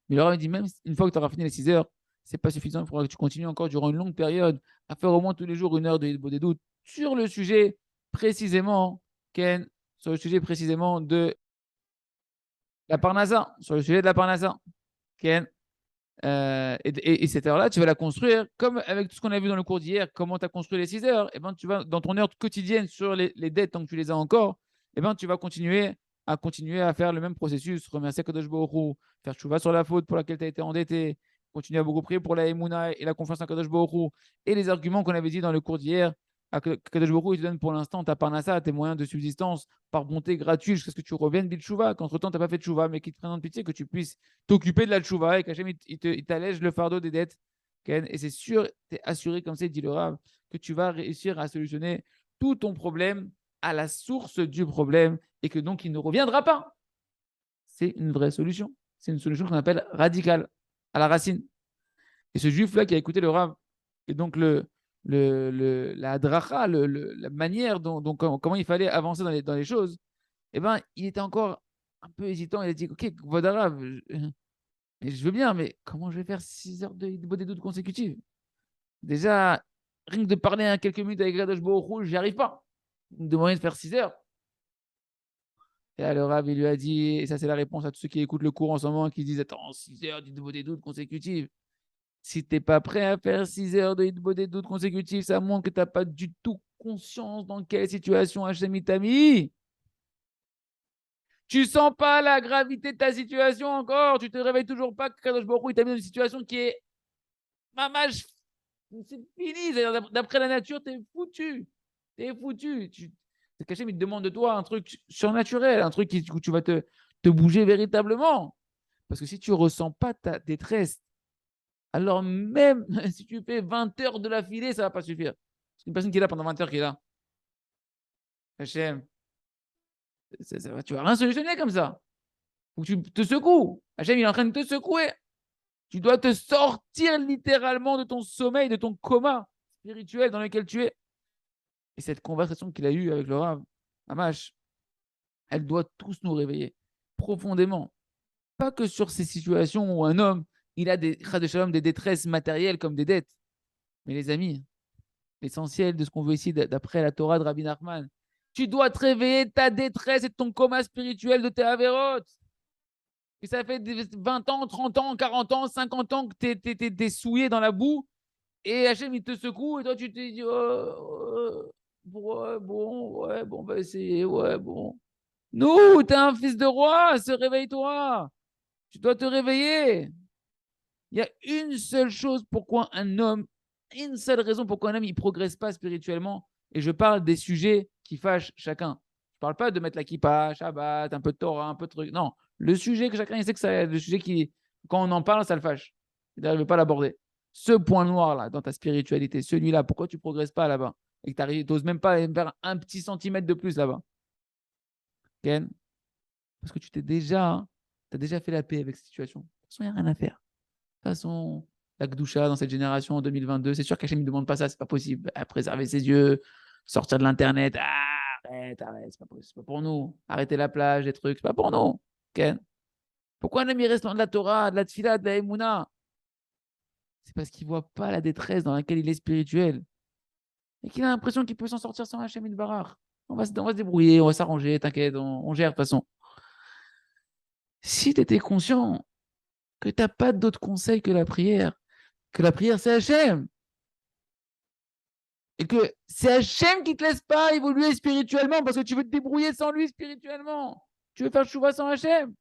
Mais le Rav dit même une fois que tu auras fini les 6 heures, c'est pas suffisant. Il faudra que tu continues encore durant une longue période à faire au moins tous les jours 1 heure de des doutes sur le sujet précisément, Ken, sur le sujet précisément de la Parnassa, sur le sujet de la Parnassa, Ken. Et cette heure-là, tu vas la construire comme avec tout ce qu'on a vu dans le cours d'hier, comment tu as construit les 6 heures. Et ben, tu vas, dans ton heure quotidienne sur les dettes, tant que tu les as encore, et ben, tu vas continuer à faire le même processus, remercier Kadosh Baruch Hu, faire tchouva sur la faute pour laquelle tu as été endetté, continuer à beaucoup prier pour la Emouna et la confiance en Kadosh Baruch Hu, et les arguments qu'on avait dit dans le cours d'hier, que Kadosh Baruch Hu, il te donne pour l'instant ta parnassa, tes moyens de subsistance, par bonté gratuite, jusqu'à ce que tu reviennes bil tchouva, qu'entre-temps, tu n'as pas fait tchouva, mais qu'il te prenne en pitié, que tu puisses t'occuper de la tchouva et qu'Hachem il t'allège le fardeau des dettes. Et c'est sûr, tu es assuré, comme ça, dit le Rav, que tu vas réussir à solutionner tout ton problème à la source du problème et que donc il ne reviendra pas. c'est une vraie solution. C'est une solution qu'on appelle radicale, à la racine. Et ce juif-là qui a écouté le Rav, et donc la dracha, la manière dont comment il fallait avancer dans les choses, eh ben, il était encore un peu hésitant. Il a dit, OK, Kvod Harav, je veux bien, mais comment je vais faire 6 heures de doute consécutives? Déjà, rien que de parler quelques minutes avec Kadosh Baruch Hu, j'y arrive pas. Il me demandait de faire 6 heures. Et là, le Rav, il lui a dit, et ça, c'est la réponse à tous ceux qui écoutent le cours en ce moment, qui disent, attends, 6 heures des doutes consécutives. Si tu n'es pas prêt à faire 6 heures de des doutes consécutives, ça montre que tu n'as pas du tout conscience dans quelle situation Hachem t'a mis. Tu sens pas la gravité de ta situation encore. Tu te réveilles toujours pas que Kadosh Baruch Hu t'a mis dans une situation qui est mamache. C'est fini. D'après la nature, t'es foutu. T'es foutu. C'est caché, mais il te demande de toi un truc surnaturel, un truc où tu vas te bouger véritablement. Parce que si tu ressens pas ta détresse, alors même si tu fais 20 heures de l'affilée, ça va pas suffire. Parce qu'une personne qui est là pendant 20 heures, qui est là, Hachem, tu vas rien solutionner comme ça. Faut que tu te secoues. Hachem, il est en train de te secouer. Tu dois te sortir littéralement de ton sommeil, de ton coma spirituel dans lequel tu es. Et cette conversation qu'il a eue avec le Rav, Hamash, elle doit tous nous réveiller profondément. Pas que sur ces situations où un homme, il a des détresses matérielles comme des dettes. Mais les amis, l'essentiel de ce qu'on veut ici, d'après la Torah de Rabbi Nachman, tu dois te réveiller de ta détresse et de ton coma spirituel de tes avérotes. Et ça fait 20 ans, 30 ans, 40 ans, 50 ans que tu es souillé dans la boue et Hachem il te secoue et toi tu te dis ouais, bon, on va essayer, ouais, bon. Nous, t'es un fils de roi, se réveille-toi. Tu dois te réveiller. Il y a une seule chose pourquoi un homme, une seule raison pourquoi un homme ne progresse pas spirituellement. Et je parle des sujets qui fâchent chacun. Je ne parle pas de mettre la kippa, Shabbat, un peu de Torah, un peu de trucs. Non, le sujet que chacun il sait que c'est le sujet qui, quand on en parle, ça le fâche. Il n'arrive pas à l'aborder. Ce point noir là dans ta spiritualité, celui-là, pourquoi tu ne progresses pas là-bas et que tu n'oses même pas faire un petit centimètre de plus là-bas? Ken, parce que as déjà fait la paix avec cette situation. De toute façon, il n'y a rien à faire. De toute façon, la Gdoucha dans cette génération en 2022, c'est sûr qu'Hachem ne demande pas ça, c'est pas possible. Préserver ses yeux, sortir de l'Internet, arrête, c'est pas pour nous. Arrêter la plage, des trucs, c'est pas pour nous. Okay. Pourquoi un ami reste loin de la Torah, de la Tfila, de la Emouna? C'est parce qu'il ne voit pas la détresse dans laquelle il est spirituel et qu'il a l'impression qu'il peut s'en sortir sans Hachem Idbarach. On va se débrouiller, on va s'arranger, t'inquiète, on gère de toute façon. Si tu étais conscient que tu n'as pas d'autre conseil que la prière c'est Hachem. Et que c'est Hachem qui ne te laisse pas évoluer spirituellement parce que tu veux te débrouiller sans lui spirituellement. Tu veux faire chouva sans Hachem.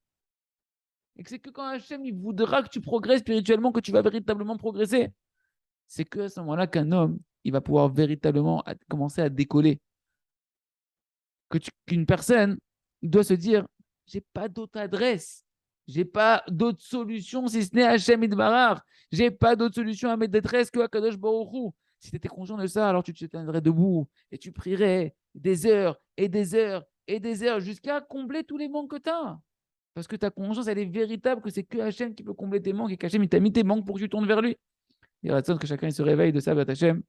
Et que c'est que quand Hachem il voudra que tu progresses spirituellement que tu vas véritablement progresser. C'est que à ce moment-là qu'un homme il va pouvoir véritablement commencer à décoller. Qu'une personne doit se dire j'ai pas d'autre adresse. J'ai pas d'autre solution si ce n'est Hachem Idbarar. J'ai pas d'autre solution à mes détresses que Akadosh Baruch Hu. Si tu étais conscient de ça, alors tu te tiendrais debout et tu prierais des heures et des heures et des heures jusqu'à combler tous les manques que tu as. Parce que ta conscience, elle est véritable, que c'est que Hachem qui peut combler tes manques et qu'Hachem, il t'a mis tes manques pour que tu tournes vers lui. Il y a que chacun il se réveille de ça, Hachem,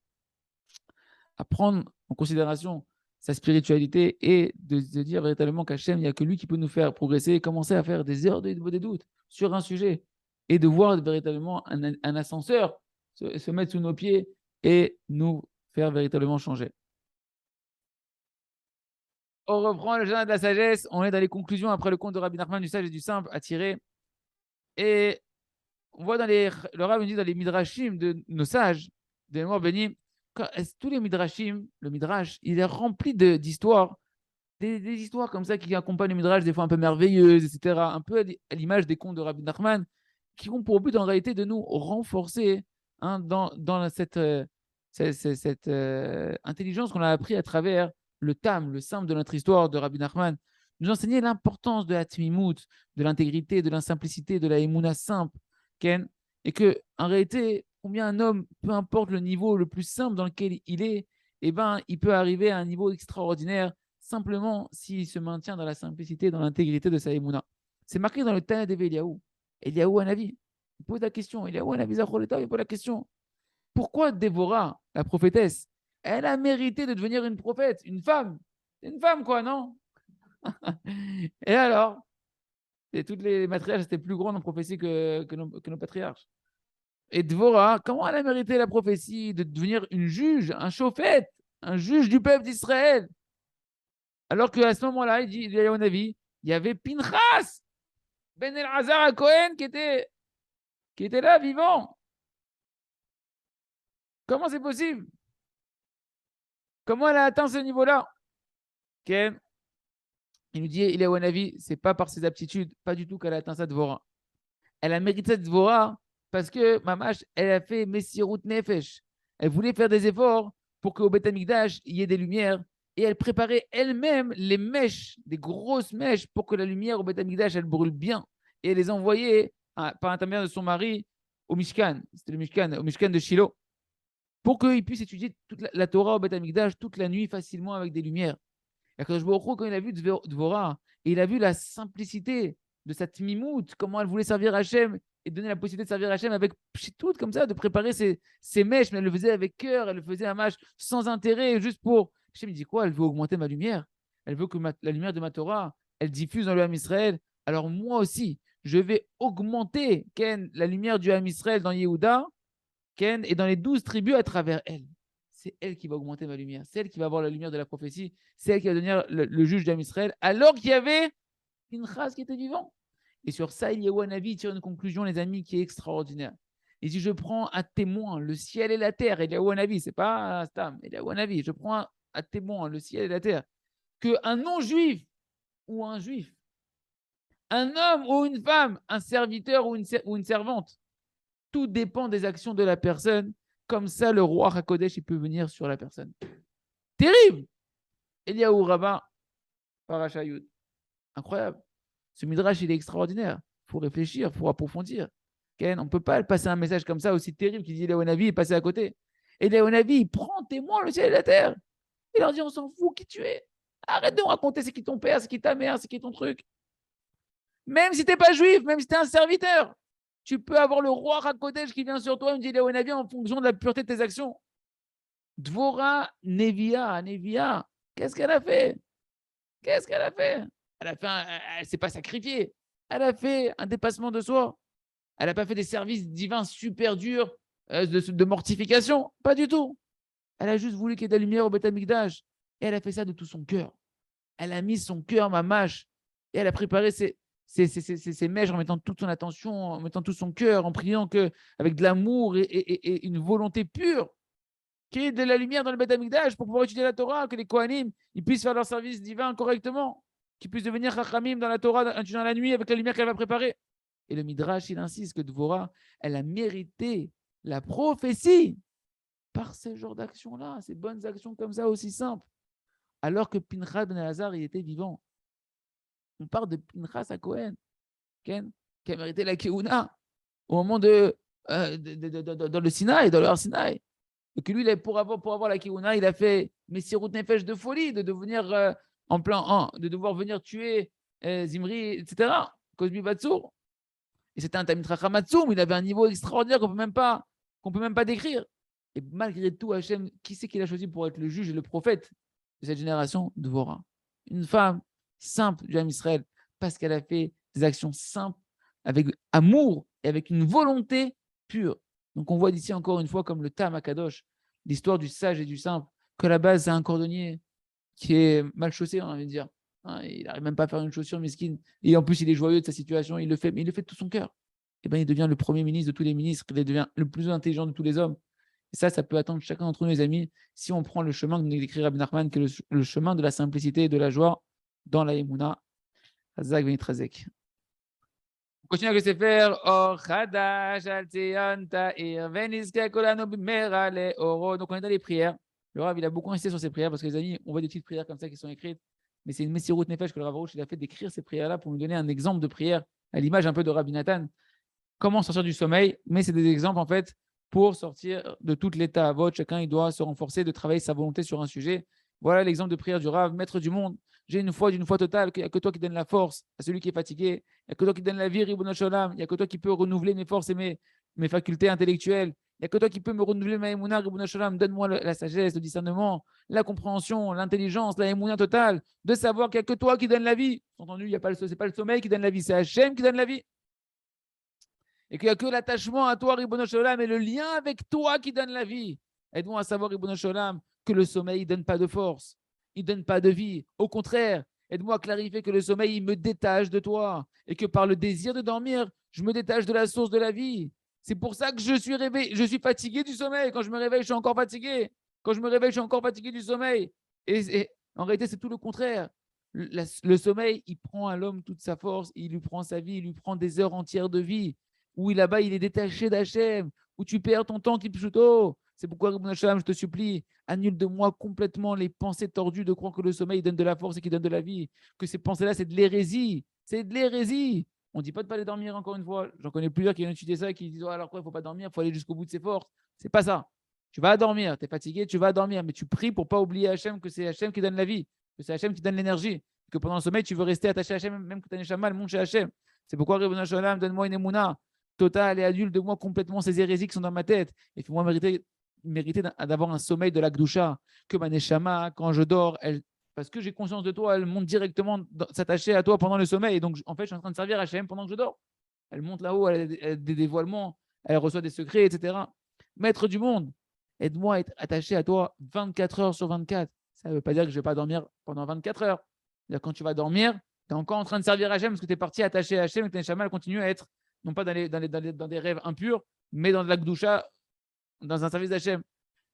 à prendre en considération sa spiritualité et de se dire véritablement qu'Hachem, il n'y a que lui qui peut nous faire progresser et commencer à faire des heures de des doutes sur un sujet et de voir véritablement un ascenseur se mettre sous nos pieds et nous faire véritablement changer. On reprend le jardin de la sagesse, on est dans les conclusions après le conte de Rabbi Nachman du sage et du simple à tirer. Et on voit le Rav dit dans les midrashim de nos sages, de mémoire bénie, tous les midrashim, le midrash, il est rempli d'histoires, des histoires comme ça qui accompagnent le midrash, des fois un peu merveilleuses, etc., un peu à l'image des contes de Rabbi Nachman, qui ont pour but en réalité de nous renforcer dans cette intelligence qu'on a appris à travers le tam, le simple de notre histoire de Rabbi Nachman, nous enseigner l'importance de la tmimout, de l'intégrité, de la simplicité, de la émouna simple, Ken, et que en réalité, combien un homme, peu importe le niveau le plus simple dans lequel il est, eh ben, il peut arriver à un niveau extraordinaire simplement s'il se maintient dans la simplicité, dans l'intégrité de sa émouna. C'est marqué dans le Tana d'Eve Eliaou. Eliaou Hanavi. Il pose la question. Eliaou Hanavi Zacholeta, il pose la question. Pourquoi Déborah, la prophétesse, elle a mérité de devenir une prophète, une femme? Une femme, quoi, non? Et alors? Et toutes les matriarches étaient plus grandes en prophétie que nos patriarches. Et Dvorah, comment elle a mérité la prophétie de devenir une juge, un chauffette, un juge du peuple d'Israël? Alors qu'à ce moment-là, il dit, il y a un avis, il y avait Pinchas, Ben El-Hazar à Cohen, qui était là, vivant. Comment c'est possible? Comment elle a atteint ce niveau-là? Ken, il nous dit, il est un avis, c'est pas par ses aptitudes, pas du tout qu'elle a atteint ça Dvorah. Elle a mérité cette Dvorah parce que Mamash, elle a fait Messirut Nefesh. Elle voulait faire des efforts pour qu'au Beth Amikdash, il y ait des lumières. Et elle préparait elle-même les mèches, des grosses mèches, pour que la lumière au Beth Amikdash, elle brûle bien. Et elle les envoyait par l'intermédiaire de son mari au Mishkan. C'était le Mishkan, au Mishkan de Shiloh. Pour qu'il puisse étudier toute la Torah au Beth Amikdash toute la nuit facilement avec des lumières. Et quand il a vu Dvorah, et il a vu la simplicité de cette mimoute, comment elle voulait servir Hachem et donner la possibilité de servir Hachem avec tout comme ça, de préparer ses mèches, mais elle le faisait avec cœur, elle le faisait à mâche sans intérêt, juste pour. Hachem, il dit quoi? Elle veut augmenter ma lumière, elle veut que la lumière de ma Torah, elle diffuse dans le Ham Israël. Alors moi aussi, je vais augmenter Ken, la lumière du Ham Israël dans Yehuda, Ken, et dans les 12 tribus à travers elle. C'est elle qui va augmenter ma lumière. C'est elle qui va avoir la lumière de la prophétie. C'est elle qui va devenir le juge d'Am Israël, alors qu'il y avait Pinchas qui était vivant. Et sur ça, Eliyahu Hanavi tire une conclusion, les amis, qui est extraordinaire. Il dit, je prends à témoin le ciel et la terre. Eliyahu Hanavi, c'est pas Stam. Eliyahu Hanavi, je prends à témoin le ciel et la terre. Qu'un non-juif ou un juif, un homme ou une femme, un serviteur ou une servante, tout dépend des actions de la personne. Comme ça, le roi Hakodesh, il peut venir sur la personne. Terrible! Eliyahu Rabbah, Parashayut. Incroyable. Ce midrash, il est extraordinaire. Il faut réfléchir, il faut approfondir. On ne peut pas passer un message comme ça aussi terrible qui dit Eliyahu Hanavi et passer à côté. Eliyahu Hanavi, il prend témoin le ciel et la terre. Il leur dit, on s'en fout qui tu es. Arrête de me raconter c'est qui ton père, c'est qui ta mère, c'est qui ton truc. Même si tu n'es pas juif, même si tu es un serviteur, tu peux avoir le roi Hakodesh qui vient sur toi et me dit Eliyahu Hanavi en fonction de la pureté de tes actions. Dvorah Nevia, qu'est-ce qu'elle a fait? Qu'est-ce qu'elle a fait? Elle ne s'est pas sacrifiée. Elle a fait un dépassement de soi. Elle n'a pas fait des services divins super durs de mortification. Pas du tout. Elle a juste voulu qu'il y ait de la lumière au Beth Amikdash. Et elle a fait ça de tout son cœur. Elle a mis son cœur, ma mâche. Et elle a préparé ses mèches en mettant toute son attention, en mettant tout son cœur, en priant avec de l'amour et une volonté pure, qu'il y ait de la lumière dans le Beth Amikdash pour pouvoir étudier la Torah, que les Kohanim ils puissent faire leur service divin correctement, qu'ils puissent devenir Chachamim dans la Torah, étudiant la nuit avec la lumière qu'elle va préparer. Et le Midrash, il insiste que Dvorah, elle a mérité la prophétie par ce genre d'action-là, ces bonnes actions comme ça aussi simples. Alors que Pinchas ben Elazar, il était vivant. On parle de Pinchas à Cohen, qui a mérité la Keuna au moment dans le Sinaï, dans le Har Sinaï. Et que lui, pour avoir la Keuna, il a fait Messirut Nefesh de folie, de devenir de devoir venir tuer Zimri, etc. Cosbi Batsour. Et c'était un Talmid Chacham Atzoum, il avait un niveau extraordinaire qu'on peut même pas décrire. Et malgré tout, Hachem, qui c'est qu'il a choisi pour être le juge et le prophète de cette génération? Dvorah. Une femme simple du Ham Israël, parce qu'elle a fait des actions simples, avec amour et avec une volonté pure. Donc on voit d'ici encore une fois, comme le Tam Akadosh, l'histoire du sage et du simple, que la base, c'est un cordonnier qui est mal chaussé, on a envie de dire. Il n'arrive même pas à faire une chaussure miskine. Et en plus, il est joyeux de sa situation, il le fait, mais il le fait de tout son cœur. Et bien, il devient le premier ministre de tous les ministres, il devient le plus intelligent de tous les hommes. Et ça peut attendre chacun d'entre nous, les amis, si on prend le chemin que nous décrit Rabbi Nachman, qui est le chemin de la simplicité et de la joie dans la Emouna. Hazak Benitrazek. On continue avec le Sefer Or Chadash Al Tzion Ta'ir Veniska Kolano B'Mera Le'oro. Donc on est dans les prières. Le Rav, il a beaucoup insisté sur ces prières parce que les amis, on voit des petites prières comme ça qui sont écrites, mais c'est une Messirut Nefesh que le Rav Arush, il a fait d'écrire ces prières-là pour nous donner un exemple de prière à l'image un peu de Rabbi Nathan. Comment sortir du sommeil, mais c'est des exemples en fait pour sortir de tout l'état à vote. Chacun il doit se renforcer, de travailler sa volonté sur un sujet. Voilà l'exemple de prière du Rav, maître du monde. J'ai une foi d'une foi totale, qu'il n'y a que toi qui donne la force à celui qui est fatigué. Il n'y a que toi qui donne la vie, Ribono Shalom. Il n'y a que toi qui peux renouveler mes forces et mes facultés intellectuelles. Il n'y a que toi qui peux me renouveler ma émouna, Ribono Shalom. Donne-moi la sagesse, le discernement, la compréhension, l'intelligence, la émouna totale, de savoir qu'il n'y a que toi qui donne la vie. Entendu, ce n'est pas le sommeil qui donne la vie, c'est Hachem qui donne la vie. Et qu'il n'y a que l'attachement à toi, Ribono Shalom, et le lien avec toi qui donne la vie. Aide-moi à savoir, Ribono Shalom, que le sommeil ne donne pas de force, il ne donne pas de vie. Au contraire, aide-moi à clarifier que le sommeil, il me détache de toi, et que par le désir de dormir, je me détache de la source de la vie. C'est pour ça que je suis réveillé, je suis fatigué du sommeil. Quand je me réveille, je suis encore fatigué. Quand je me réveille, je suis encore fatigué du sommeil. Et en réalité, c'est tout le contraire. Le sommeil, il prend à l'homme toute sa force, il lui prend sa vie, il lui prend des heures entières de vie où là-bas, il est détaché d'Hachem, où tu perds ton temps, Kipchuto. C'est pourquoi, Ribono Shalom, je te supplie, annule de moi complètement les pensées tordues de croire que le sommeil donne de la force et qu'il donne de la vie. Que ces pensées-là, c'est de l'hérésie. C'est de l'hérésie. On ne dit pas de ne pas aller dormir, encore une fois. J'en connais plusieurs qui ont étudié ça, qui disent, oh, alors quoi, il ne faut pas dormir, il faut aller jusqu'au bout de ses forces. C'est pas ça. Tu vas dormir, tu es fatigué, tu vas dormir, mais tu pries pour ne pas oublier Hachem, que c'est Hachem qui donne la vie, que c'est Hachem qui donne l'énergie, que pendant le sommeil, tu veux rester attaché à Hachem, même que tu as Neshama, monte chez Hachem. C'est pourquoi, Ribono Shalom, donne-moi une émouna total et adulte de moi complètement ces hérésies qui sont dans ma tête. Et fais-moi mériter d'avoir un sommeil de la Gdusha, que ma Neshama, quand je dors, parce que j'ai conscience de toi, elle monte directement s'attacher à toi pendant le sommeil. Et donc, en fait, je suis en train de servir Hachem pendant que je dors. Elle monte là-haut, elle a des dévoilements, elle reçoit des secrets, etc. Maître du monde, aide-moi à être attaché à toi 24 heures sur 24. Ça ne veut pas dire que je ne vais pas dormir pendant 24 heures. C'est-à-dire quand tu vas dormir, tu es encore en train de servir Hachem parce que tu es parti attaché à Hachem et que ta Neshama, elle continue à être non pas dans des rêves impurs, mais dans de la Gdusha, dans un service d'Hachem.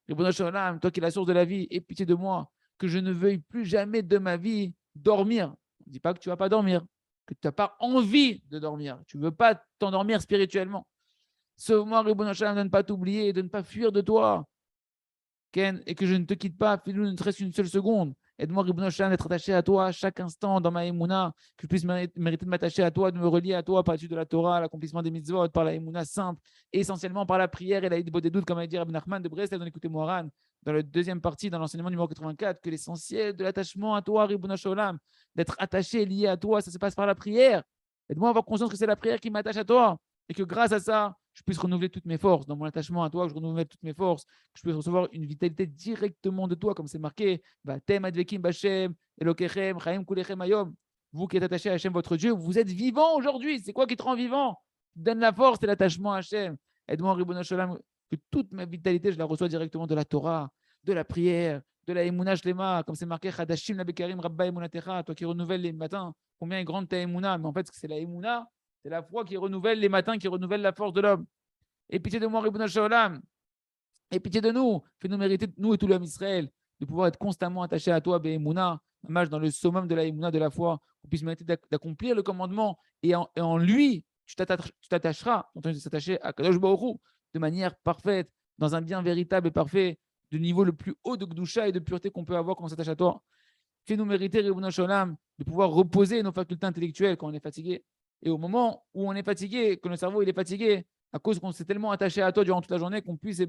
Ribono Shalom, toi qui es la source de la vie, aie pitié de moi, que je ne veuille plus jamais de ma vie dormir. Ne dis pas que tu ne vas pas dormir, que tu n'as pas envie de dormir. Tu ne veux pas t'endormir spirituellement. Sauve-moi, Ribono Shalom, de ne pas t'oublier, de ne pas fuir de toi. Ken, et que je ne te quitte pas, Philou, ne te reste une seule seconde. Aide-moi, Ribono Shalom, d'être attaché à toi à chaque instant dans ma Emouna, que je puisse mériter de m'attacher à toi, de me relier à toi par l'étude de la Torah, l'accomplissement des mitzvot, par la Emouna simple, et essentiellement par la prière et la Hidbo des doutes, comme a dit Rabbi Nachman de Brest, dans l'écouté Moharan, dans la deuxième partie, dans l'enseignement numéro 84, que l'essentiel de l'attachement à toi, Ribono Shalom, d'être attaché, lié à toi, ça se passe par la prière. Aide-moi à avoir conscience que c'est la prière qui m'attache à toi, et que grâce à ça, je puisse renouveler toutes mes forces dans mon attachement à toi, que je renouvelle toutes mes forces, que je puisse recevoir une vitalité directement de toi, comme c'est marqué, Vatem advekim b'Hashem, Elokechem, Chaim kulechem ayom. Vous qui êtes attachés à Hachem, votre Dieu, vous êtes vivant aujourd'hui. C'est quoi qui te rend vivant? Donne la force et l'attachement à Hachem. Aide-moi, Ribono Shalom, que toute ma vitalité, je la reçois directement de la Torah, de la prière, de la Emouna Shlema, comme c'est marqué, Chadashim Labekarim Rabba Emunatecha, toi qui renouvelles les matins, combien est grande ta Emouna? Mais en fait, c'est la Emouna, c'est la foi qui renouvelle les matins, qui renouvelle la force de l'homme. Et pitié de moi, Ribono Shalom. Et pitié de nous. Fais-nous mériter, nous et tout l'homme Israël, de pouvoir être constamment attachés à toi, Be'emouna, dans le summum de la Emouna, de la foi, qu'on puisse mériter d'accomplir le commandement. Et en lui, tu t'attacheras, on s'attacher à Kadosh Baruch Hu, de manière parfaite, dans un bien véritable et parfait, du niveau le plus haut de Gdusha et de pureté qu'on peut avoir quand on s'attache à toi. Fais-nous mériter, Ribono Shalom, de pouvoir reposer nos facultés intellectuelles quand on est fatigué. Et au moment où on est fatigué, que le cerveau il est fatigué, à cause qu'on s'est tellement attaché à toi durant toute la journée, qu'on puisse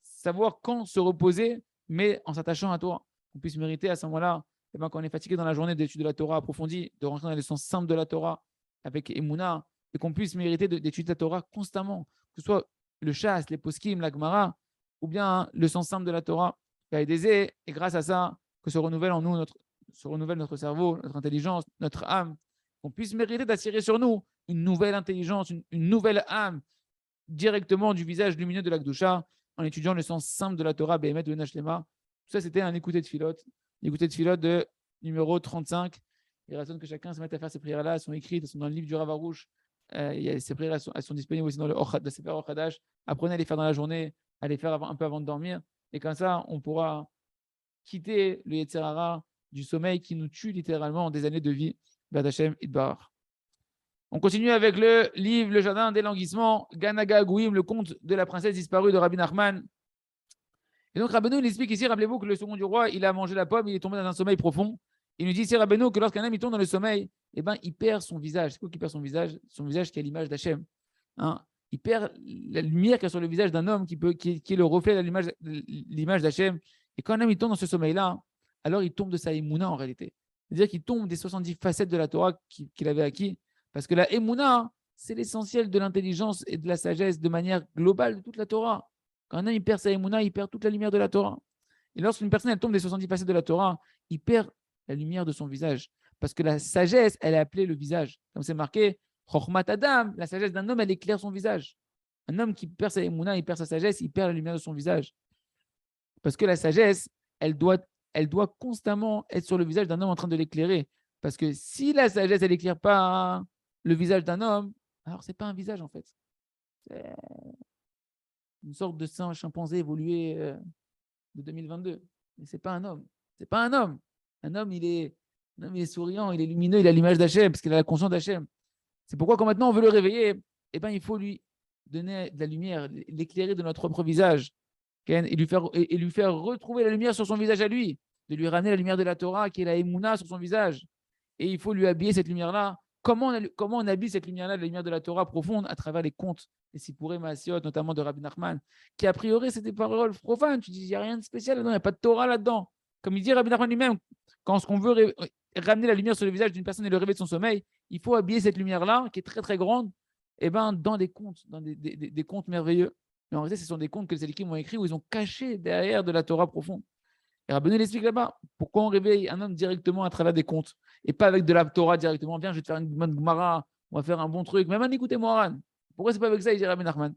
savoir quand se reposer, mais en s'attachant à toi. Qu'on puisse mériter à ce moment-là, quand on est fatigué dans la journée d'études de la Torah approfondie, de rentrer dans les sens simples de la Torah avec Emouna, et qu'on puisse mériter d'étudier la Torah constamment, que ce soit le chasse, les poskim, la Gemara, ou bien le sens simple de la Torah. Et grâce à ça, que se renouvelle en nous se renouvelle notre cerveau, notre intelligence, notre âme, qu'on puisse mériter d'attirer sur nous une nouvelle intelligence, une nouvelle âme, directement du visage lumineux de la Gdusha, en étudiant le sens simple de la Torah, Behemet de Nashlema. Tout ça, c'était un écouté de filote. L'écouté de filote de numéro 35. Il raisonne que chacun se mette à faire ces prières-là. Elles sont écrites, elles sont dans le livre du Rav Arush. Ces prières, elles sont disponibles aussi dans le Sefer Ochadash. Apprenez à les faire dans la journée, à les faire un peu avant de dormir. Et comme ça, on pourra quitter le Yetzer Hara du sommeil qui nous tue littéralement des années de vie. B'ad Hashem Idbar. On continue avec le livre Le Jardin des Languissements, Ganaga Gouim, le conte de la princesse disparue de Rabbi Nachman. Et donc Rabbeinu, il explique ici, rappelez-vous que le second du roi, il a mangé la pomme, il est tombé dans un sommeil profond. Il nous dit ici, Rabbeinu, que lorsqu'un homme il tombe dans le sommeil, eh ben, il perd son visage. C'est quoi qu'il perd son visage? Son visage qui est l'image d'Hachem. Hein, il perd la lumière qui est sur le visage d'un homme qui est le reflet de l'image d'Hachem. Et quand un homme il tombe dans ce sommeil-là, alors il tombe de sa émouna en réalité. C'est-à-dire qu'il tombe des 70 facettes de la Torah qu'il avait acquis. Parce que la émouna, c'est l'essentiel de l'intelligence et de la sagesse de manière globale de toute la Torah. Quand un homme il perd sa émouna, il perd toute la lumière de la Torah. Et lorsqu'une personne elle tombe des 70 facettes de la Torah, il perd la lumière de son visage. Parce que la sagesse, elle est appelée le visage. Comme c'est marqué, Chochmat Adam, la sagesse d'un homme, elle éclaire son visage. Un homme qui perd sa émouna, il perd sa sagesse, il perd la lumière de son visage. Parce que la sagesse, elle doit constamment être sur le visage d'un homme en train de l'éclairer. Parce que si la sagesse, elle n'éclaire pas le visage d'un homme, alors ce n'est pas un visage en fait. C'est une sorte de singe chimpanzé évolué de 2022. Mais ce n'est pas un homme. Ce n'est pas un homme. Un homme, il est souriant, il est lumineux, il a l'image d'Hachem, parce qu'il a la conscience d'Hachem. C'est pourquoi quand maintenant on veut le réveiller, eh ben, il faut lui donner de la lumière, l'éclairer de notre propre visage, et lui faire retrouver la lumière sur son visage à lui, de lui ramener la lumière de la Torah, qui est la Emouna sur son visage. Et il faut lui habiller cette lumière-là. Comment on habille cette lumière-là, la lumière de la Torah profonde, à travers les contes, les Sipuré Maasiot, notamment de Rabbi Nachman, qui a priori, c'est des paroles profanes. Tu dis, il n'y a rien de spécial là-dedans, il n'y a pas de Torah là-dedans. Comme il dit Rabbi Nachman lui-même, quand on veut ramener la lumière sur le visage d'une personne et le réveiller de son sommeil, il faut habiller cette lumière-là, qui est très très grande, et ben, dans des contes, dans des contes merveilleux. Mais en réalité, ce sont des contes que les Sadikim ont écrits où ils ont caché derrière de la Torah profonde. Et Rabbeinu l'explique là-bas. Pourquoi on réveille un homme directement à travers des contes et pas avec de la Torah directement? Viens, je vais te faire une bonne Gemara, on va faire un bon truc. Même écoutez Moharan. Pourquoi c'est pas avec ça? Il dit Rabbi Nachman.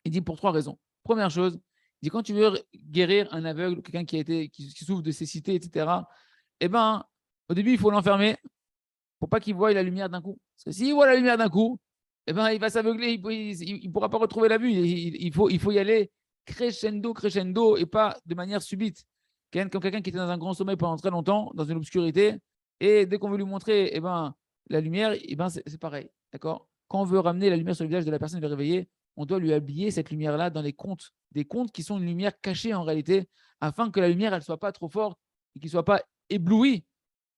Il dit pour 3 raisons. Première chose, il dit quand tu veux guérir un aveugle, quelqu'un qui souffre de cécité, etc., eh ben, au début, il faut l'enfermer pour pas qu'il voie la lumière d'un coup. Parce que s'il voit la lumière d'un coup, eh ben, il va s'aveugler, il ne pourra pas retrouver la vue. Il faut y aller crescendo, et pas de manière subite. Comme quelqu'un qui était dans un grand sommeil pendant très longtemps, dans une obscurité, et dès qu'on veut lui montrer eh ben, la lumière, eh ben, c'est pareil. D'accord. Quand on veut ramener la lumière sur le visage de la personne et le réveiller, on doit lui habiller cette lumière-là dans les contes, des contes qui sont une lumière cachée en réalité, afin que la lumière ne soit pas trop forte et qu'il ne soit pas ébloui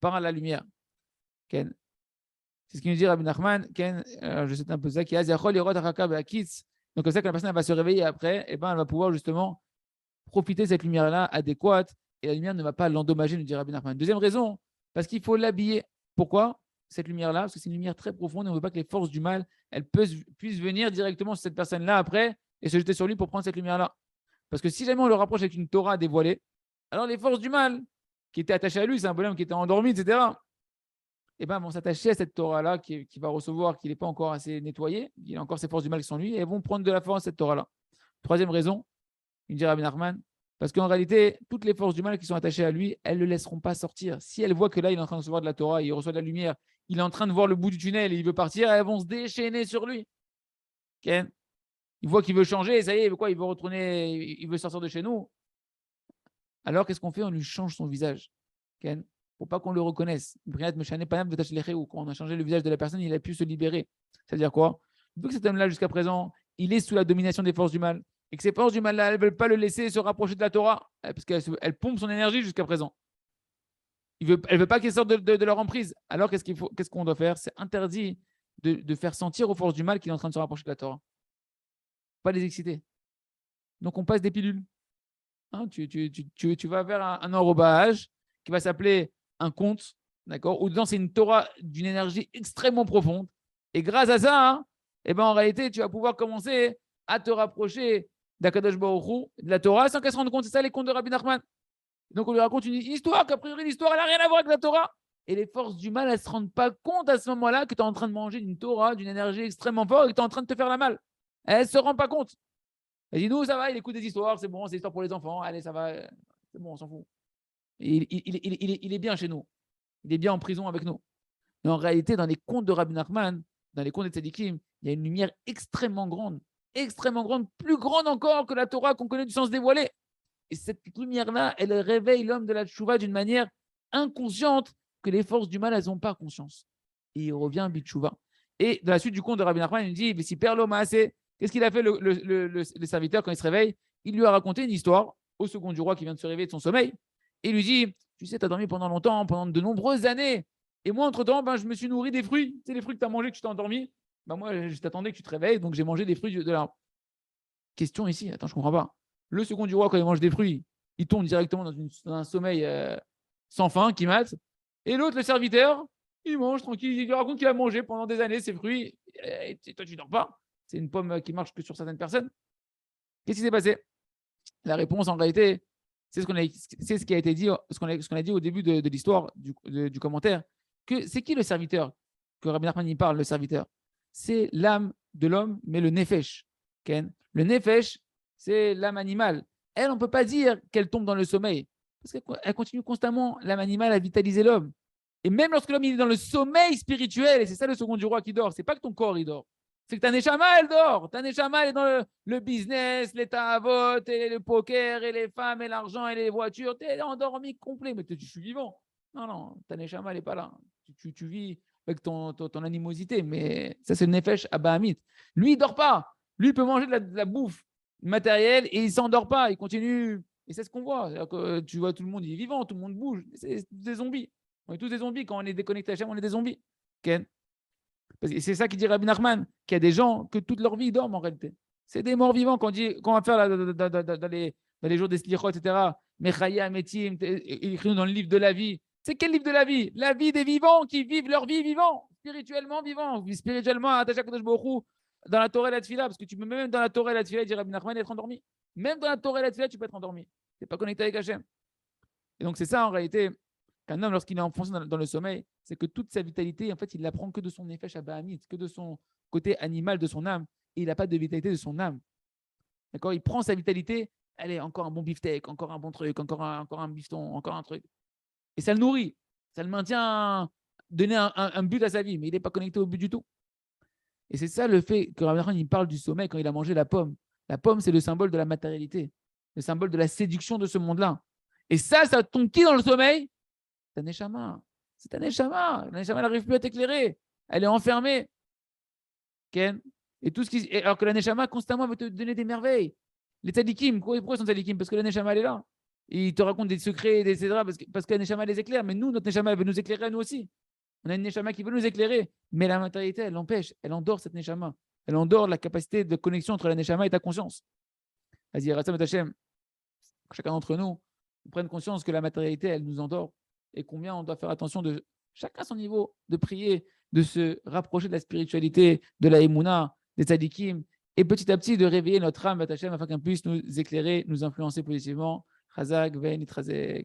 par la lumière. Ken. C'est ce qu'il nous dit Rabbi Nachman. Ken, je sais un peu ça, qui a donc comme ça, quand la personne va se réveiller après, eh ben, elle va pouvoir justement profiter de cette lumière-là adéquate et la lumière ne va pas l'endommager, nous dit Rabbi Nachman. Deuxième raison, parce qu'il faut l'habiller. Pourquoi cette lumière-là? Parce que c'est une lumière très profonde et on ne veut pas que les forces du mal puissent venir directement sur cette personne-là après et se jeter sur lui pour prendre cette lumière-là. Parce que si jamais on le rapproche avec une Torah dévoilée, alors les forces du mal qui étaient attachées à lui, c'est un bonhomme qui était endormi, etc., eh ben, vont s'attacher à cette Torah-là qui va recevoir, qu'il n'est pas encore assez nettoyé, il a encore ses forces du mal qui sont lui, et elles vont prendre de la force à cette Torah-là. Troisième raison, il dit Rabbi Nachman, parce qu'en réalité, toutes les forces du mal qui sont attachées à lui, elles ne le laisseront pas sortir. Si elles voient que là, il est en train de recevoir de la Torah, il reçoit de la lumière, il est en train de voir le bout du tunnel et il veut partir, elles vont se déchaîner sur lui. Okay. Il voit qu'il veut changer, ça y est, quoi, il veut retourner, il veut sortir de chez nous. Alors, qu'est-ce qu'on fait? On lui change son visage. Okay. Pour pas qu'on le reconnaisse. Quand on a changé le visage de la personne, il a pu se libérer. C'est-à-dire quoi? Vu que cet homme-là, jusqu'à présent, il est sous la domination des forces du mal, et que ces forces du mal-là, elles ne veulent pas le laisser se rapprocher de la Torah, parce qu'elle pompe son énergie jusqu'à présent. Elle ne veut pas qu'il sorte de leur emprise. Alors, qu'est-ce qu'on doit faire? C'est interdit de faire sentir aux forces du mal qu'il est en train de se rapprocher de la Torah. Pas les exciter. Donc, on passe des pilules. Hein, tu vas vers un enrobage qui va s'appeler un conte, d'accord, où dedans c'est une Torah d'une énergie extrêmement profonde. Et grâce à ça, hein, eh ben, en réalité, tu vas pouvoir commencer à te rapprocher d'Akadosh Baruch Hu, de la Torah, sans qu'elle se rende compte. C'est ça les contes de Rabbi Nachman. Donc on lui raconte une histoire qu'a priori l'histoire, elle n'a rien à voir avec la Torah. Et les forces du mal, elles ne se rendent pas compte à ce moment-là que tu es en train de manger d'une Torah, d'une énergie extrêmement forte et que tu es en train de te faire la mal. Elles ne se rendent pas compte. Elle dit, nous, ça va, il écoute des histoires, c'est bon, c'est histoire pour les enfants, allez, ça va, c'est bon, on s'en fout. Il est bien chez nous. Il est bien en prison avec nous. Mais en réalité, dans les contes de Rabbi Nachman, dans les contes des Tzadikim, il y a une lumière extrêmement grande, plus grande encore que la Torah qu'on connaît du sens dévoilé. Et cette lumière-là, elle réveille l'homme de la tchouva d'une manière inconsciente que les forces du mal, elles n'ont pas conscience. Et il revient bitchouva. Et dans la suite du conte de Rabbi Nachman, il dit, si Père l'homme a assez, qu'est-ce qu'il a fait le serviteur quand il se réveille? Il lui a raconté une histoire au second du roi qui vient de se réveiller de son sommeil. Et il lui dit, tu sais, tu as dormi pendant longtemps, pendant de nombreuses années. Et moi, entre-temps, je me suis nourri des fruits. Tu sais, les fruits que tu as mangés, que tu t'es endormi. Moi, je t'attendais que tu te réveilles, donc j'ai mangé des fruits de l'arbre. Question ici, attends, je ne comprends pas. Le second du roi, quand il mange des fruits, il tombe directement dans un sommeil sans fin qui mate. Et l'autre, le serviteur, il mange tranquille, il lui raconte qu'il a mangé pendant des années ses fruits. Et toi, tu ne dors pas. C'est une pomme qui marche que sur certaines personnes. Qu'est-ce qui s'est passé? La réponse, en réalité, c'est ce qui a été dit, ce qu'on a dit au début de l'histoire, du commentaire. Que c'est qui le serviteur que Rabbi Nachman y parle, le serviteur? C'est l'âme de l'homme, mais le nefesh. Ken. Le nefesh, c'est l'âme animale. Elle, on ne peut pas dire qu'elle tombe dans le sommeil. Parce qu'elle continue constamment, l'âme animale, à vitaliser l'homme. Et même lorsque l'homme est dans le sommeil spirituel, et c'est ça le second du roi qui dort, c'est pas que ton corps il dort. C'est que ta neshama, elle dort. Ta neshama, elle est dans le business, les ta'avot, et le poker, et les femmes, et l'argent, et les voitures. Tu es endormi complet, mais je suis vivant. Non, non, ta neshama, elle n'est pas là. Tu vis avec ton animosité, mais ça, c'est le nefesh abahamit. Lui, il ne dort pas. Lui, il peut manger de la bouffe matérielle et il ne s'endort pas. Il continue. Et c'est ce qu'on voit. Que tu vois, tout le monde il est vivant, tout le monde bouge. C'est des zombies. On est tous des zombies. Quand on est déconnecté à Hachem, on est des zombies. Ken. Et c'est ça qui dit Rabbi Nachman, qu'il y a des gens que toute leur vie ils dorment en réalité. C'est des morts vivants qu'on va faire dans les jours des slichot, etc. Mechaya, Metim, écrit dans le livre de la vie. C'est quel livre de la vie? La vie des vivants qui vivent leur vie vivant, spirituellement vivant, spirituellement attaché à Kadosh Baruch Hu, dans la Torah et la Tfila, parce que tu peux même dans la Torah et la Tfila, dit Rabbi Nachman, être endormi. Même dans la Torah et la Tfila, tu peux être endormi. Tu n'es pas connecté avec Hachem. Et donc c'est ça en réalité. Qu'un homme, lorsqu'il est enfoncé dans le sommeil, c'est que toute sa vitalité, en fait, il l'apprend que de son nefesh abahamit, que de son côté animal de son âme, et il n'a pas de vitalité de son âme. D'accord? Il prend sa vitalité, allez, encore un bon beefsteak, encore un bon truc, encore un bifton, encore un truc. Et ça le nourrit, ça le maintient, donner un but à sa vie, mais il n'est pas connecté au but du tout. Et c'est ça le fait que Rabbi Nachman, il parle du sommeil quand il a mangé la pomme. La pomme, c'est le symbole de la matérialité, le symbole de la séduction de ce monde-là. Et ça tombe qui dans le sommeil? Ta neshama. C'est ta neshama. La neshama, elle n'arrive plus à t'éclairer. Elle est enfermée. Ken. Et tout ce qui... Alors que la neshama, constamment, veut te donner des merveilles. Les tzadikim, pourquoi ils sont tzadikim? Parce que la neshama, elle est là. Et ils te racontent des secrets, etc. Parce que la neshama les éclaire. Mais nous, notre neshama, elle veut nous éclairer à nous aussi. On a une neshama qui veut nous éclairer. Mais la matérialité, elle l'empêche. Elle endort cette neshama. Elle endort la capacité de connexion entre la neshama et ta conscience. Vas-y, Rassam et Hachem. Chacun d'entre nous, on prenne conscience que la matérialité, elle nous endort. Et combien on doit faire attention de chacun à son niveau, de prier, de se rapprocher de la spiritualité, de la Emouna, des tzadikim, et petit à petit de réveiller notre âme, Hachem, afin qu'elle puisse nous éclairer, nous influencer positivement. Chazak, Vein, Itrazek.